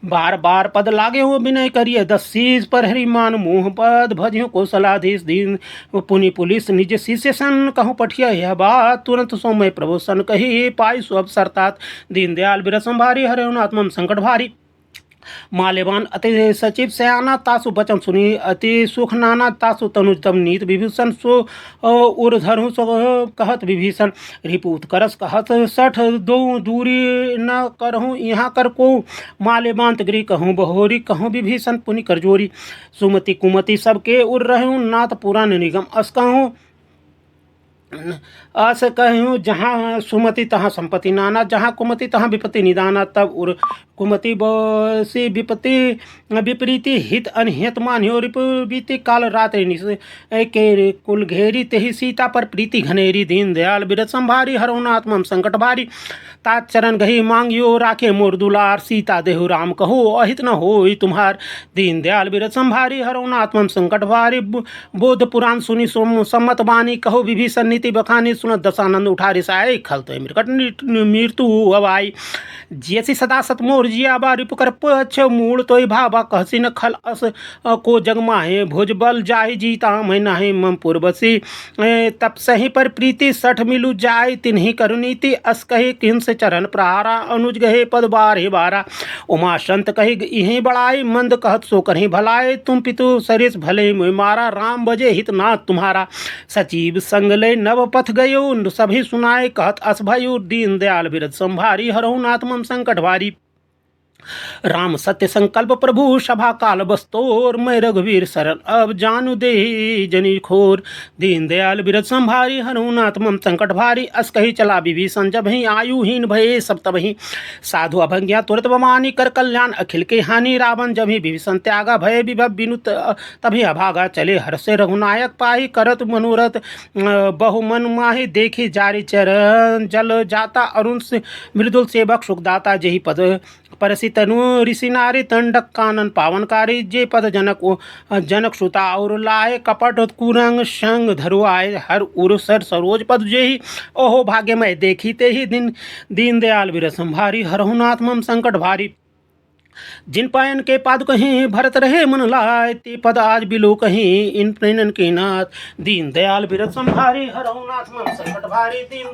Speaker 1: बार बार पद लागे हो विनय करिए, 10 शीस पर हरि मान मोह पद। भजियो कौशलाधीश दीन पुनि पुलिस, निज शिष्य सन कहूँ पठिया यह बात। तुरंत सोमय प्रभु सन कही, पाई सो अवसर तात। दीन दयाल बिरथ संभारी, हरहु नाथ मम संकट भारी। माल्यवान अति सचिव सयाना, तासु बचन सुनी अति सुख नाना। तासु तनुज तम नीत विभीषण, सो उर्धरहु सो कहत विभीषण। रिपुत करस कहत सठ, दो दूरी न करहूँ यहाँ कर को। माल्यवान गृह कहूँ बहोरी, कहूँ विभीषण पुनि करजोरी। सुमति कुमति सबके उर रहूँ, नाथ पुराण निगम अस कहूँ। अस कहूँ जहाँ सुमति तहाँ संपत्ति नाना, जहाँ कुमति तहाँ विपत्ति निदाना। तब उर कुमति बसी विपत्ति विपरीति, हित अनहित मान्यो। रिपुबीति काल रात्रि निश के कुल घेरी, तेहि सीता पर प्रीति घनेरी। दीन दयाल बिरथ संभारी, हरहु नाथ मम संकट भारी। तात चरण गही मांगियो, राखे मोर दुलार। सीता देहु राम कहो, अहित न होई तुम्हार। दीन दयाल बिरथ संभारी, हरहु नाथ मम संकट भारी। बोध पुराण सुनी सम्मत बानी, कहो विभीषण नीति बखानी। सुनत दशानंद उठारी साय, खल तो मृकट मृत्यु अवाई। जैसी सदा सतमोर जियाबा, रिपु कर पछ मूल तोय भाबा। कहसी न खल अस को जगमाहे, भुज बल जाहि जीता मैं नाहि मम पूर्वसी। तप सही पर प्रीति सठ मिलु जाय, तिन्हि करुनीति। अस कही किंस चरण प्रहारा, अनुज गहे पद बार बारा। उमा संत कही इहि बड़ाई, मंद कहत सो करहि भलाई। तुम पितु सरिस भले मुहि मारा, राम बजे हित नाथ तुम्हारा। सचिव संग ले नव पथ गयो, सभी सुनाए कहत अस भयो। दीन दयाल बिरथ संभारी, हरहु नाथ मम संकट भारी। राम सत्य संकल्प प्रभु सभा काल बस्तोर, मैं रघुवीर शरण अब जानु दे जनी खोर। दीन दयाल बिरद संभारी, हनुनाथ मम संकट भारी। अस कही चला विभीषण जब ही, आयुहीन भये सब तबहि। साधु अभंग्या तुरत बमानी, कर कल्याण अखिल के हानि। रावण जब ही विभीषण त्यागा, भय विभव बिनु तभी अभागा। चले हर्षे रघुनायक पाही, करत मनोरथ बहुमन माही। देखी जारी चरण जल जाता, अरुण से मृदुल सेवक सुखदाता। जेहि पद परसि तनु ऋषि नारी, दंडक कानन पावनकारी। जे पद जनक सुता और लाए, कपट कुरंग संग धरुआए। हर उर सर सरोज पद जेहि, ओहो भाग्य मैं देखी ते ही। दीन दयाल बिरद संभारी, हरहुनाथ मम संकट भारी। जिन पायन के पाद कहीं, भरत रहे मन लाए। ते पद आज बिलो कहीं, इन प्रेनन के नाथ। दीन दयाल बिरद संभारी, हरहुनाथ मम संकट भारी। दीन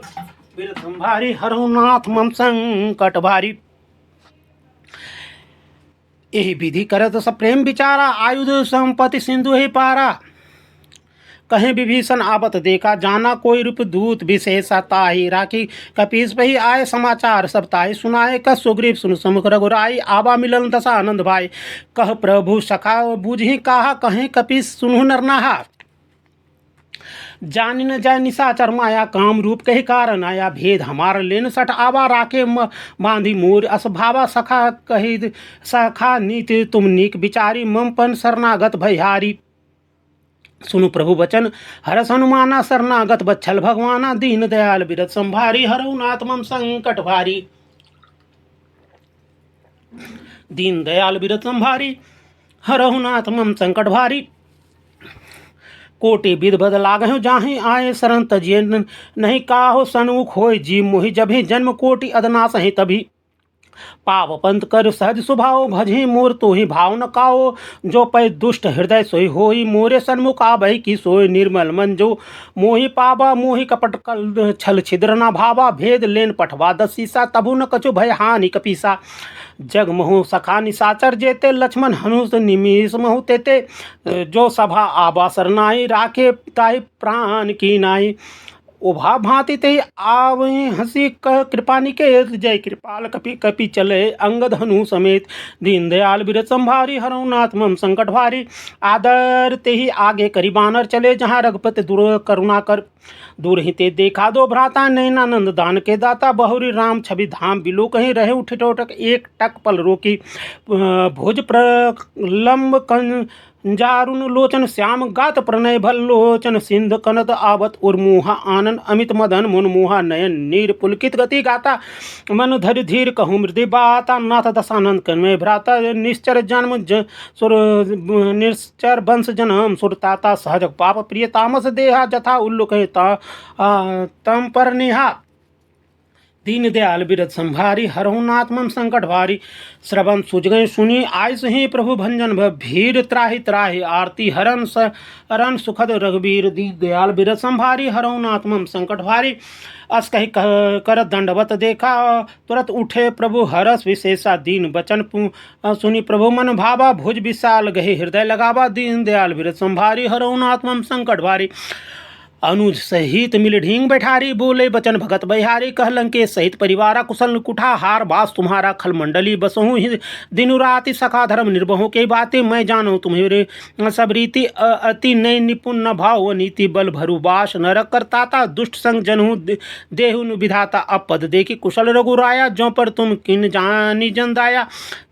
Speaker 1: बिरद संभारी, हरहुनाथ मम संकट भारी। यही विधि करत सब प्रेम विचारा, आयुध संपत्ति सिंधु ही पारा। कहीं विभीषण आवत देखा, जाना कोई रूप दूत विशेषा। ताहि राखी कपीस पही, आए समाचार सब ताहि सुनाए। कह सुग्रीव सुन समुख रघुराई, आवा मिलन दशा आनंद भाई। कह प्रभु सखा बूझी कहा, कहें कपीस सुनु नरनाहा। जानि न जाय निशाचर माया, काम रूप कही कारण आया। भेद हमार लेन सठ, आवा राखे बांधी मोर। अस भावा सखा कही सखा नीति, तुम नीक विचारी। मम पन शरणागत भयहारी। सुनु प्रभु वचन हरस हनुमाना, शरणागत बच्छल भगवाना। दीन दयाल बिरद संभारी, हरहुनाथ मम संकट भारी। दीन दयाल बिरद संभारी, हरहुनाथ मम संकट भारी। कोटि विध बद लागहु, जाहि आए शरण तजिए नहीं। काहो सन्मुख होय जी मोहि, जभी जन्म कोटि अदनास ही तभी। पाव पंत कर सहज स्वभाव, भजहि मोर तो ही भाव न काओ। जो पै दुष्ट हृदय सोई होई, मोरे सन्मुख आबहि की सोई। निर्मल मन जो मोहि पावा, मोहि कपट कल छल छिद्र न भावा। भेद लेन पठवा दसीसा, तबु न कछु भय हानि कपीसा। जग महु सखा निशाचर जेते, लक्ष्मण हनुष निमिष महु तेते। जो सभा आबा सरनाई, राखे ताहि प्राण की नाई। उभा भांति ते आवै हंसी, कह कृपा निकेत। जय कृपाल कपि कपि चले, अंगद हनु समेत। दीन दयाल बिरद संभारी, हरहुनाथ मम संकट भारी। आदर ते ही आगे करी बानर चले, जहाँ रघुपति दूर करुणा कर। दूर ही ते देखा दो भ्राता, नैनानंद दान के दाता। बहुरी राम छवि धाम बिलो, कहीं रहे उठे टोटक एक टक पल रोकी। भुज प्रलम्ब जारुण लोचन, श्याम गात प्रणय भल लोचन। सिंध कनत आवत उर्मुहा, आनंद अमित मदन मुनमुहा। नयन नीर पुलकित गति गाता, मन धरि धीर कहूँ मृदि बाता। नाथ दशानंद कन्मय भ्राता, निश्चर जन्म सुर निश्चर वंश जनम सुरताता। सहज पाप प्रिय तामस देहा, जथा उल्लु कहे तम पर नेहा। दीन दयाल बिरद संभारी, हरहुनाथ मम संकट भारी। श्रवण सुझ गए सुनी, आयस ही प्रभु भंजन भीर। त्राहि त्राहि आरती हरन शरण सुखद रघुबीर। दीन दयाल बिरद संभारी, हरहुनाथ मम संकट भारी। अस कही कर दंडवत देखा, तुरत उठे प्रभु हरस विशेषा। दीन बचन सुनी प्रभु मन भावा, भुज विशाल गहे हृदय लगावा। दीन दयाल बिरद संभारी, हरहुनाथ मम संकट भारी। अनुज सहित मिल ढींग बैठारी, बोले बचन भगत बहिहारी। कह लंकेश सहित परिवारा, कुशल कुठा हार बास तुम्हारा। खल मंडली बसहूँ दिनु राति, सखा धर्म निर्बहों के बातें। मैं जानूँ तुम्हेरे सब रीति, अति नय निपुण न भाव नीति। बल भरु बास नरक करताता, दुष्ट संग जनहु देहु विधाता। अब पद देखी कुशल रघुराया, जो पर तुम किन जानी जन दाया।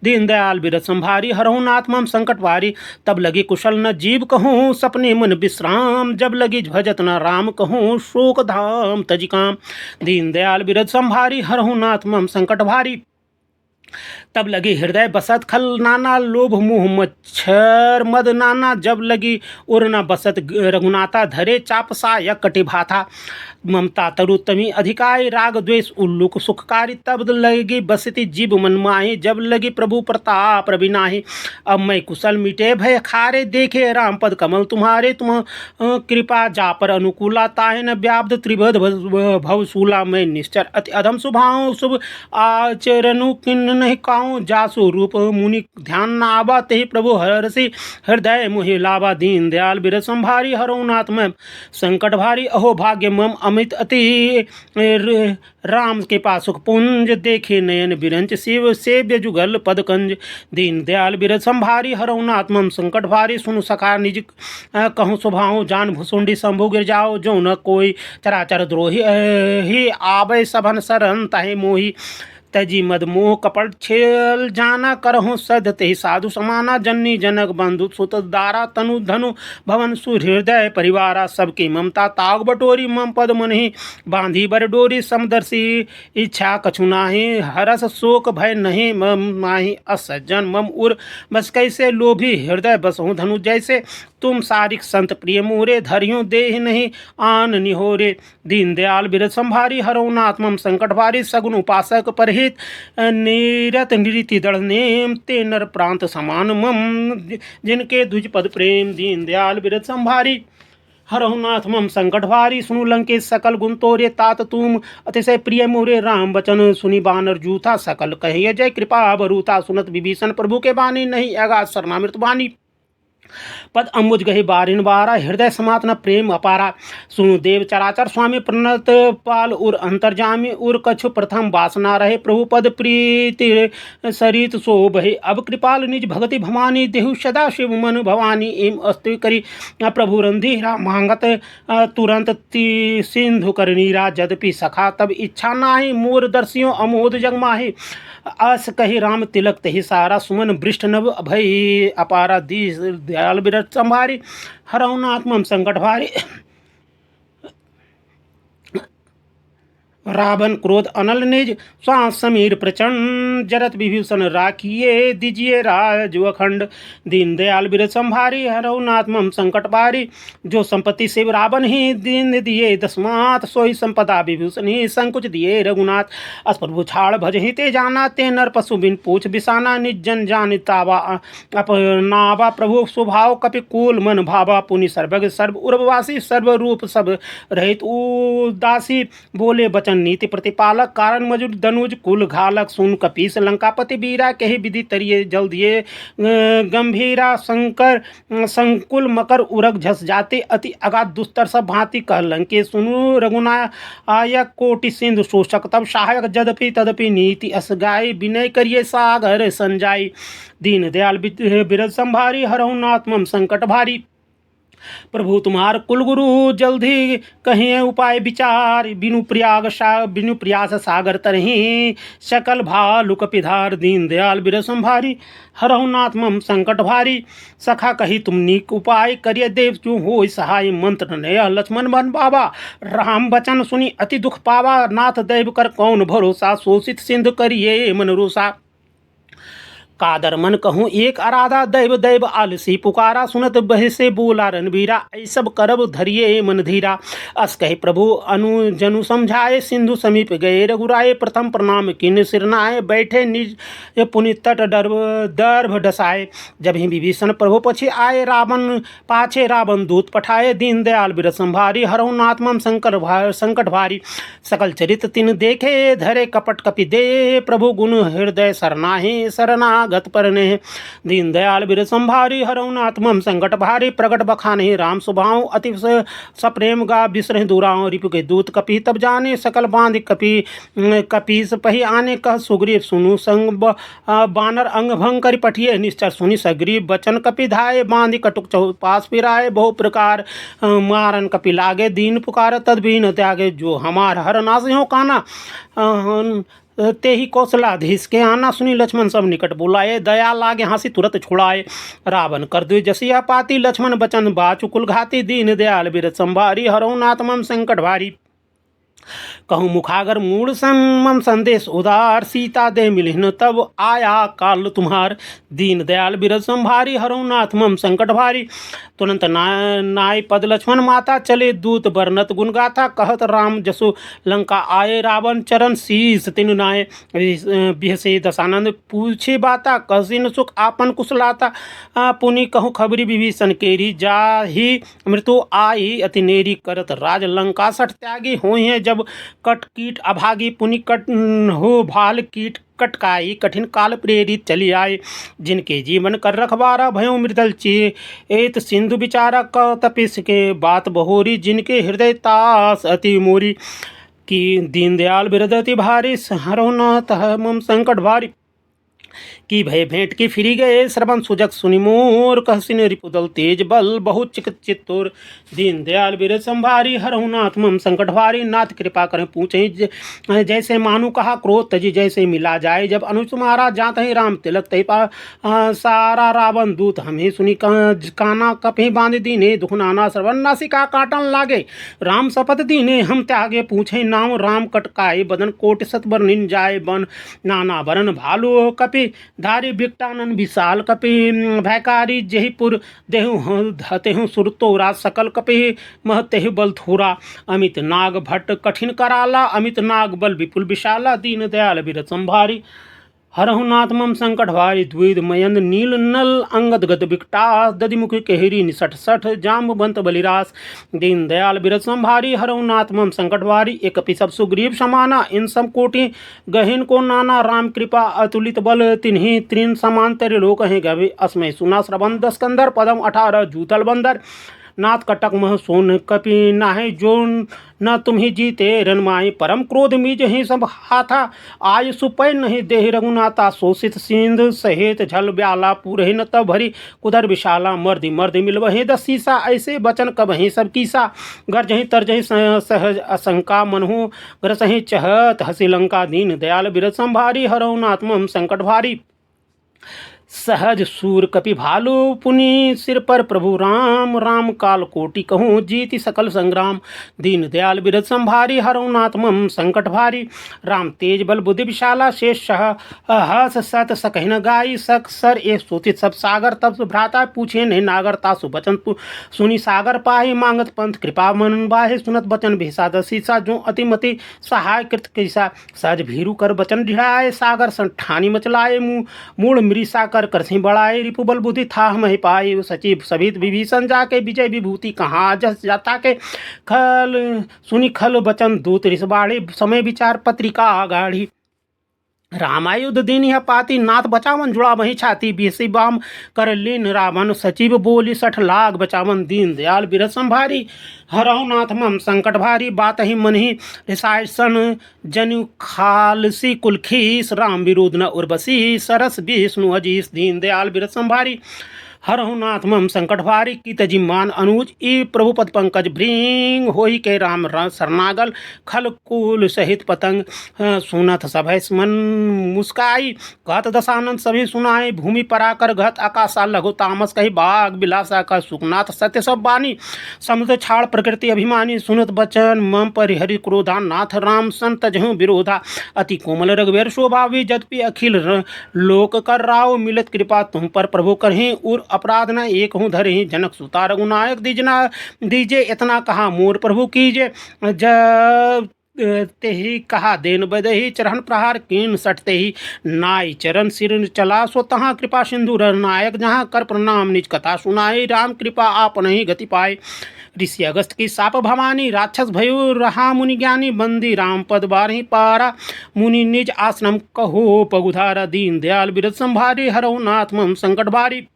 Speaker 1: दीन दयाल बिरद संभारी, हरहुनाथ मम संकट भारी। तब लगी कुशल न जीव कहूँ, सपने मन विश्राम। जब लगी भजत न राम कहूँ, शोक धाम तजिकाम। दीन दयाल बिरद संभारी, हरहुनाथ मम संकट भारी। तब लगी हृदय बसत खल नाना, लोभ मोह मच्छर मद नाना। जब लगी उर न बसत रघुनाथा, धरे चाप सायक कटि भाथा। ममता तरुतमी अधिकाई, राग द्वेष उल्लुक सुखकारी। तब लगी बसती जीव मन माही, जब लगी प्रभु प्रताप रविनाही। अब मैं कुशल मिटे भय खारे, देखे राम पद कमल तुम्हारे। तुम कृपा जा पर अनुकूला, ताहे न व्याप्त त्रिभद भवशूला। मैं निश्चर अति अधम सुभाव, शुभ आचरणु किन्न नहीं काऊँ। पाऊँ जासु रूप मुनि ध्यान न आवा, ते प्रभु हरसि हृदय मोहि लावा। दीन दयाल बिरद संभारी हरऊ नाथ मम संकट भारी, अहो भाग्य मम अमित अति। राम के पासुक पुंज देखे नयन बिरंच, शिव सेव्य जुगल पद कंज। दीन दयाल बिरद संभारी हरऊ नाथ मम संकट भारी, सुनु सखा निज कहूँ सुभाऊँ। जान भुसुंडी शंभु गिर जाओ, जो न कोई चराचर द्रोही ही आवे सबन शरण तहे मोही। तजी मद मोह कपट छेल जाना, करहु सद ते साधु समाना। जननी जनक बंधु सुत दारा, तनु धनु भवन सुहृदय परिवारा। सबकी ममता ताग बटोरी, मम पद मुनि बांधी बर डोरी। समदर्शी इच्छा कछु नाही, हरस शोक भय नहीं मम माही। असज्जन मम उर बस कैसे, लोभी हृदय बसहु धनु जैसे। तुम सारिक संत प्रिय मोरे, धरियों देह नहीं आन निहोरे। दीन दयाल बिरद संभारी हरऊ नाथ मम संकट भारी। सगुन उपासक परहित निरत निरीति दृढ़ नेम, ते नर प्रांत समान मम जिनके द्विज पद प्रेम। दीन दयाल बिरद संभारी हरऊ नाथ मम संकट भारी, सुनु लंकेश सकल गुण तोरे। तात तुम अतिशय प्रिय मोरे, राम बचन सुनि बानर जूथा। सकल कहिए जय कृपा बरूथा, सुनत विभीषण प्रभु के बानी। नहीं अगाध शरणामृत बानी, पद अम्बुज गहि बारिन बारा। हृदय समात न प्रेम अपारा, सुनु देव चराचर स्वामी। प्रणत पाल उर अंतर्जामी, उर कछु प्रथम वासना रहे। प्रभु पद प्रीति सरित शोभहि, अब कृपाल निज भगति भवानी। देहु सदा शिव मन भवानी, एम अस्तु करी प्रभु रंधीरा। मांगत तुरंत सिंधु कर नीरा, जदपि सखा तब इच्छा नाही। मोर दर्शियों अमोद जग माही, अस कही राम तिलक तही सारा। सुमन बृष्ट नभ भई अपारा, दीस दयाल बिरद संभारी हरऊ नाथ मम संकट भारी। रावण क्रोध अनल निज, श्वास समीर प्रचंड। जरत विभीषण राखिए, दीजिए राज अखंड। दीन दयाल बिरद संभारी हरऊ नाथ मम संकट भारी। जो संपत्ति शिव रावण ही दीन दिए दसमात, सोई संपदा विभीषण ही संकुच दिए रघुनाथ। अस प्रभु छाड़ भजहि ते जाना, ते नर पशु बिन पूछ बिसाना। निज जन जान तावा अपनावा, प्रभु स्वभाव कपि कूल मन भावा। पुनि सर्वज्ञ सर्व उर्ववासी, सर्व रूप सब रहित उदासी। बोले बचन नीति प्रतिपालक, कारण मजुर धनुज कुल घालक। सुन कपीस लंकापति वीरा, कही विधि तरिये जल दिए गंभीरा। शंकर संकुल मकर उरग झस जाते, अति अगाध दुस्तर सब भांति कह लंके। सुनु रघुनायक कोटि सिंधु शोषक, तब सहायक जदपि तदपि नीति अस गाय। विनय करिए सागर संजाई, दीन दयाल बिरद संभारी हरऊ नाथ मम संकट भारी। प्रभु तुम्हार कुल गुरु, जल्दी कहिए उपाय विचार। बिनु प्रयास सागर तरही, सकल भालु कपिधार। दीन दयाल बिरद संभारी हरऊ नाथ मम संकट भारी। सखा कही तुम नीक उपाय, करिय देव जो हो सहाय। मंत्र नय लक्ष्मण बन बाबा, राम बचन सुनी अति दुख पावा। नाथ दैव कर कौन भरोसा, शोषित सिंधु करिए मन रोसा। कादर मन कहूँ एक अराधा, दैव दैव आलसी पुकारा। सुनत बह से बोला रणबीरा, ऐसब करब धरिए मन धीरा। अस कहे प्रभु अनुजनु समझाए, सिंधु समीप गए रघुराए। प्रथम प्रणाम किन सिरनाए, बैठे निज पुनि तट दर्भ डसाए। जब ही विभीषण प्रभु पछी आए, रावण पाछे रावण दूत पठाए। दीन दयाल बिरद संभारी हरऊ नाथ मम संकट भारी। सकल चरित तिन देखे, धरे कपट कपि दे। प्रभु गुण हृदय सरनाहे, सरना गत परने। दीन दयाल बिरद संभारी हरऊ नाथ मम संकट भारी। प्रगट बखाने राम सुभाऊ, अति सप्रेम गा बिसरहि दुराऊ। रिपु के दूत कपि तब जाने, सकल बांध कपीस पही आने। कह सुग्रीव सुनु संग बानर अंग भंग करि पठिए। निश्चर सुनि सग्रीव बचन कपि धाये, बांधि कटुक चौपास फिराए। बहु प्रकार मारन कपि लागे, दीन पुकार तदबीन त्यागे। जो हमार हर नासियों काना, ते ही कौशलाधीश के आना। सुनी लक्ष्मण सब निकट बुलाए, दया लागे हंसी तुरंत छुड़ाए। रावण कर दु जसिया पाती, लक्ष्मण बचन बाचु कुल घाती। दीन दयाल बिरद संभारी हरऊ नाथ मम संकट भारी। कहूँ मुखागर मूल मम संदेश उदार। सीता दे मिलिन तब आया काल तुम्हार। दीन दयाल बिरद संभारी हरऊ नाथ मम संकट भारी। तुरंत नाय पद लक्ष्मण माता, चले दूत बरनत गुण गाथा। कहत राम जसु लंका आए, रावण चरण शीस तिन नाय। बिहसे दशानंद पूछे बाता, कसिन सुख आपन कुशलाता। पुनि कहूँ खबरी विभीषण केरी, जाहि मृत्यु आई अति नेरी। करत राज लंका सठ त्यागी, होई है जब कट कीट अभागी। पुनि कट हो भाल कीट कटकाई कठिन काल प्रेरित चली आए, जिनके जीवन कर रखवारा भयो मृदल ची एत सिंधु विचारक तपिस के बात बहोरी, जिनके हृदय तास अति मोरी। की दीनदयाल बिरदति भारी हरहु नाथ मम संकट भारी, की भय भेंट की फिरी गए श्रवण सुजग सुनि मोर, कहसिन रिपुदल तेज बल बहुत चिकित चित्तोर। दीन दयाल बिरद संभारी हरहु नाथ मम संकट भारी, नाथ कृपा करें पूछे जैसे मानु कहा क्रोध तजी जैसे मिला जाए, जब अनुज तुम्हारा जात ही राम तिलक तही पा सारा रावण दूत हमें सुनी काना कपे बांध दीने, दुख नाना श्रवण नासिका काटन लागे, राम शपथ दीने हम त्यागे पूछे नाम, राम कटकाए बदन कोट सत बरनिन जाए बन, नाना बरन भालू कपि धारी बिकटानन विशाल कपि, भयकारी जहीपुर देहु धतेहु सुरतोरा, सकल कपि महतेहु बल थोरा, अमित नाग भट्ट कठिन कराला, अमित नाग बल विपुल विशाला, दीन दयाल बिरद संभारी हरहु नाथ मम संकट भारी, द्विध मयंद नील नल अंगद गद बिकटास, दधिमुख केहरी निसठ सठ जाम्बवंत बलिरास, दीन दयाल बिरद संभारी हरहु नाथ मम संकट भारी, एक सब सुग्रीव समाना इन सब कोटि गहिन को नाना, राम कृपा अतुलित बल तिन्हि त्रिन समान त्रिलोक हैं गवे, अस्मय सुना श्रवण दस्कंदर पदम 18 जूतल बंदर, नाथ कटक मह सोन कपि नाहे जो न तुम्ही जीते रनमाई, परम क्रोध मीज ही सब हाथा आय सुपै नहीं देहि, रघुनाथा शोषित सिंध सहित झल ब्याला, पूरहि न तब भरी कुदर विशाला, मर्दि मर्दि मिलवहि दसीसा, ऐसे बचन कबहि सब कीसा, गर्जहि तरजहि सहज असंका, मनहु ग्रसहि चहत हसी लंका, दीन दयाल बिरद संभारी हरहु नाथ मम संकट भारी, सहज सूर कपि भालू पुनि सिर पर प्रभु राम, राम काल कोटि कहूँ जीति सकल संग्राम, दीन दयाल बिरद संभारी हरहु नाथ मम संकट भारी, राम तेज बल बुद्धि विशाला, शेष हस सत सकहिन गाई, सक सर एक सूचित सब सागर, तब भ्राता पूछे नहीं नागर, तासु बचन सुनी सागर पाही, मांगत पंथ कृपा मन बाहे, सुनत बचन भेसा दसीसा, जो अतिमति सहाय कृत कैसा, सहज भीरु कर बचन ढिड़ाए, सागर संठानी मचलाए, मूल मृषा कर सिंह बढ़ाए, रिपु बल बुद्धि था मही पाए, सचिव सभित विभीषण जाके, विजय विभूति कहाँ जस जाता के, खल सुनि खल बचन दूत ऋष बाढ़ी, समय विचार पत्रिका आगाढ़ी, रामायुध दिन यह पाती, नाथ बचावन जुड़ा वही छाती, बीसी बाम कर लीन रावण, सचिव बोली 60 लाख बचावन, दीन दयाल बिरद संभारी हरहु नाथ मम संकट भारी, बात ही मन ही रिसाय सन जनु खालसी कुलखीस, राम विरोध न उर्वशी, सरस विष्णु अजीस, दीन दयाल बिरद संभारी हरहु नाथ मम संकट भारी, की तजिमान अनुज ई प्रभुपद पंकज भृंग, होई के राम शरणागल, खल कुल सहित पतंग, सुनत सभय मन मुस्काई, कहत दशानंद सभी सुनाए, भूमि पराकर घत आकाशा लघु तामस, कही बाग बिलासा का सुखनाथ सत्य सब बानी, समुद्र छाड़ प्रकृति अभिमानी, सुनत बचन मम परिहरि क्रोधा, नाथ राम संत जहु विरोधा, अति कोमल रघुवीर शोभावी, जदपि अखिल लोक कर राव, मिलत कृपा तुम पर प्रभु करहि, उर अपराध न एक हूँ धरे, जनक सुता रघुनायक दीजे इतना कहा मोर प्रभु कीजे, जब ते ही कहा देन बदही, चरण प्रहार कीन सटते ही, नाई चरण सिर चला, सो तहाँ कृपा सिंधु नायक, जहाँ कर प्रणाम निज कथा सुनाए, राम कृपा आप नहीं गति पाए, ऋषि अगस्त की साप भवानी, राक्षस भयो रहा मुनि ज्ञानी, बंदी राम पद बारही पारा, मुनि निज आश्रम कहो पगुधारा, दीन दयाल बिरद संभारी हरहु नाथ मम संकट भारी,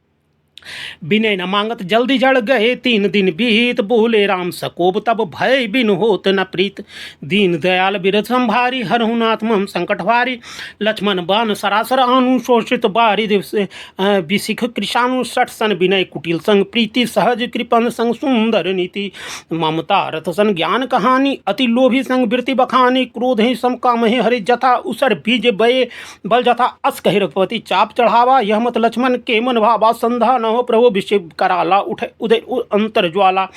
Speaker 1: बिने न मांगत जल्दी जड़ गए 3 दिन बीत, बोले राम सकोब तब भय बिन होत न प्रीत, दीन दयाल बिरद संभारी हरहु नाथ मम संकट भारी, लक्ष्मण बान सरासर आनु शोषित बारी विशिख कृषाणु 60 सन विनय कुटिल संग प्रीति, सहज कृपन संग सुंदर नीति, ममता रथ सन ज्ञान कहानी, अति लोभी संग वृत्ति बखानी, क्रोध ही सम काम ही हरि जथा, उसर बीज बये बल जथा, अस कहि रघुपति चाप चढ़ावा, यह मत लक्ष्मण के मन भावा, संधा न हो प्रभु विषय कराला, उठे उदय अंतर ज्वाला,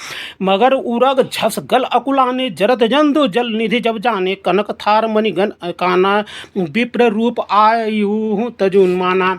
Speaker 1: मगर उरग झस गल अकुलाने, जरत जंतु जल निधि जब जाने, कनक थार मणिगण काना, विप्र रूप आयु तजुन माना।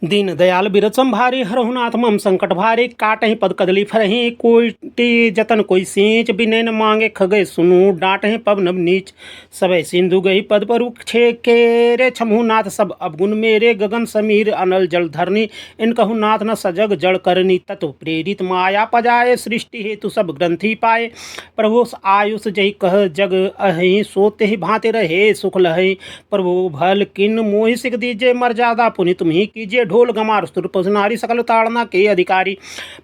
Speaker 1: दीन दयाल बिरत संभारे हरहु नाथ मम संकट भारे काटहि पद कदली फरहि कोटि जतन कोई सींच बिनै न मांगे खगे सुनु डांटहि पव नव नीच सबे सिंधु गई पद पर छे केरे छमहु नाथ सब अवगुण मेरे गगन समीर अनल जल धरनी इन कहु नाथ न सजग जड़ करनी तत्व प्रेरित माया पजाए सृष्टि हेतु सब ग्रंथि पाए प्रभु आयुष जय कह जग अहि सोते ही भांति रहे सुख लहे प्रभु भल किन मोहि सिख दीजिए मर्यादा पुनि तुम ही कीजिए ढोल गमार स्तुर पसनारी सकल ताड़ना के अधिकारी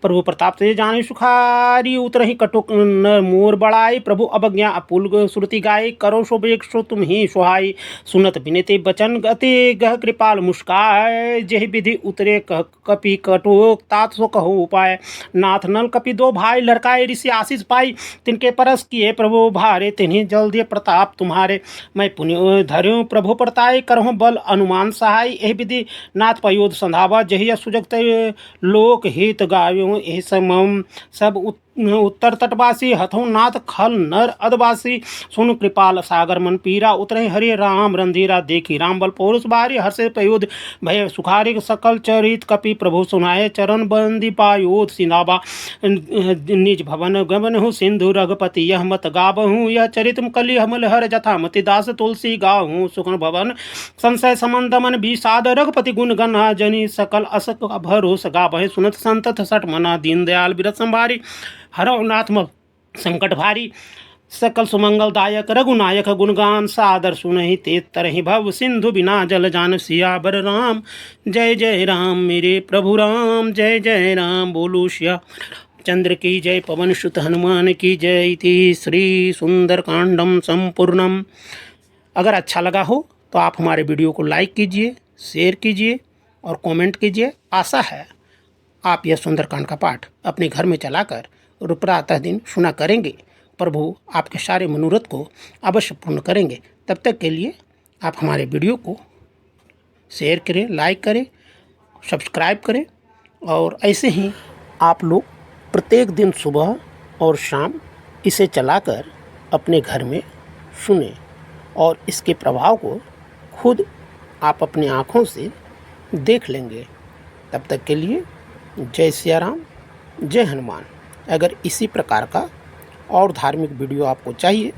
Speaker 1: प्रभु प्रताप से जाने सुखारी उतरहि कटुक न मोर बड़ाई प्रभु अवज्ञा अपुल श्रुति गाय करो शोभेक सो तुम ही सुहाई सुनत बिनते बचन गति गह कृपाल मुस्काय जहि विधि उतरे कपि कटोक तात सो कहो उपाय नाथ नल कपि दो भाई लड़काए ऋषि आशीष पाई तिनके परस किए प्रभु भारे तिन्हीं जल दिए प्रताप तुम्हारे मैं पुण्य धर्यो प्रभु परताय करहु बल अनुमान सहाय एहि विधि नाथ पयोध संधावा जहिया सुजगत लोक हित गायो एहि समम सब उत्तर तटवासी हथों नाथ खल नर अदवासी सुन कृपाल सागर मन पीरा उतरे हरे राम रंधीरा देखी राम बल पौरुष बारी हर्षे पयोध भय सुखारी सकल चरित कपि प्रभु सुनाए चरण बंदी पायोध सिनाबा निज भवन गमन हूँ सिंधु रघुपति यह मत गाबहूँ यह चरित कलि हमल हर जथा मति दास तुलसी गाहूँ सुखन भवन संशय समन विषाद रघुपति गुण गना जनी सकल असक भरोस गाबहे सुनत संतत सठ मना दीन दयाल बिरत संभारी हरौ नाथ संकट भारी सकल सुमंगलदायक रघुनायक गुणगान सादर सुनहि ते तरहि भव सिंधु बिना जल जान सियावर राम जय राम मेरे प्रभु राम जय राम बोलो श्या चंद्र की जय पवन सुत हनुमान की जय इति श्री सुंदर कांडम संपूर्णम। अगर अच्छा लगा हो तो आप हमारे वीडियो को लाइक कीजिए, शेयर कीजिए और कमेंट कीजिए। आशा है आप यह सुंदरकांड का पाठ अपने घर में चलाकर प्रातः दिन सुना करेंगे। प्रभु आपके सारे मनोरथ को अवश्य पूर्ण करेंगे। तब तक के लिए आप हमारे वीडियो को शेयर करें, लाइक करें, सब्सक्राइब करें और ऐसे ही आप लोग प्रत्येक दिन सुबह और शाम इसे चलाकर अपने घर में सुने और इसके प्रभाव को खुद आप अपनी आँखों से देख लेंगे। तब तक के लिए जय सिया राम, जय हनुमान। अगर इसी प्रकार का और धार्मिक वीडियो आपको चाहिए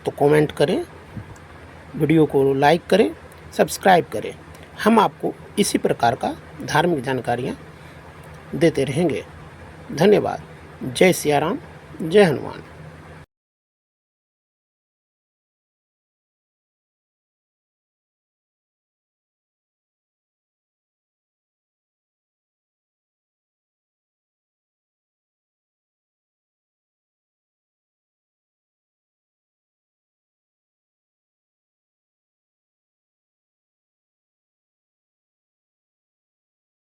Speaker 1: तो कमेंट करें, वीडियो को लाइक करें, सब्सक्राइब करें। हम आपको इसी प्रकार का धार्मिक जानकारियाँ देते रहेंगे। धन्यवाद। जय सिया राम, जय हनुमान।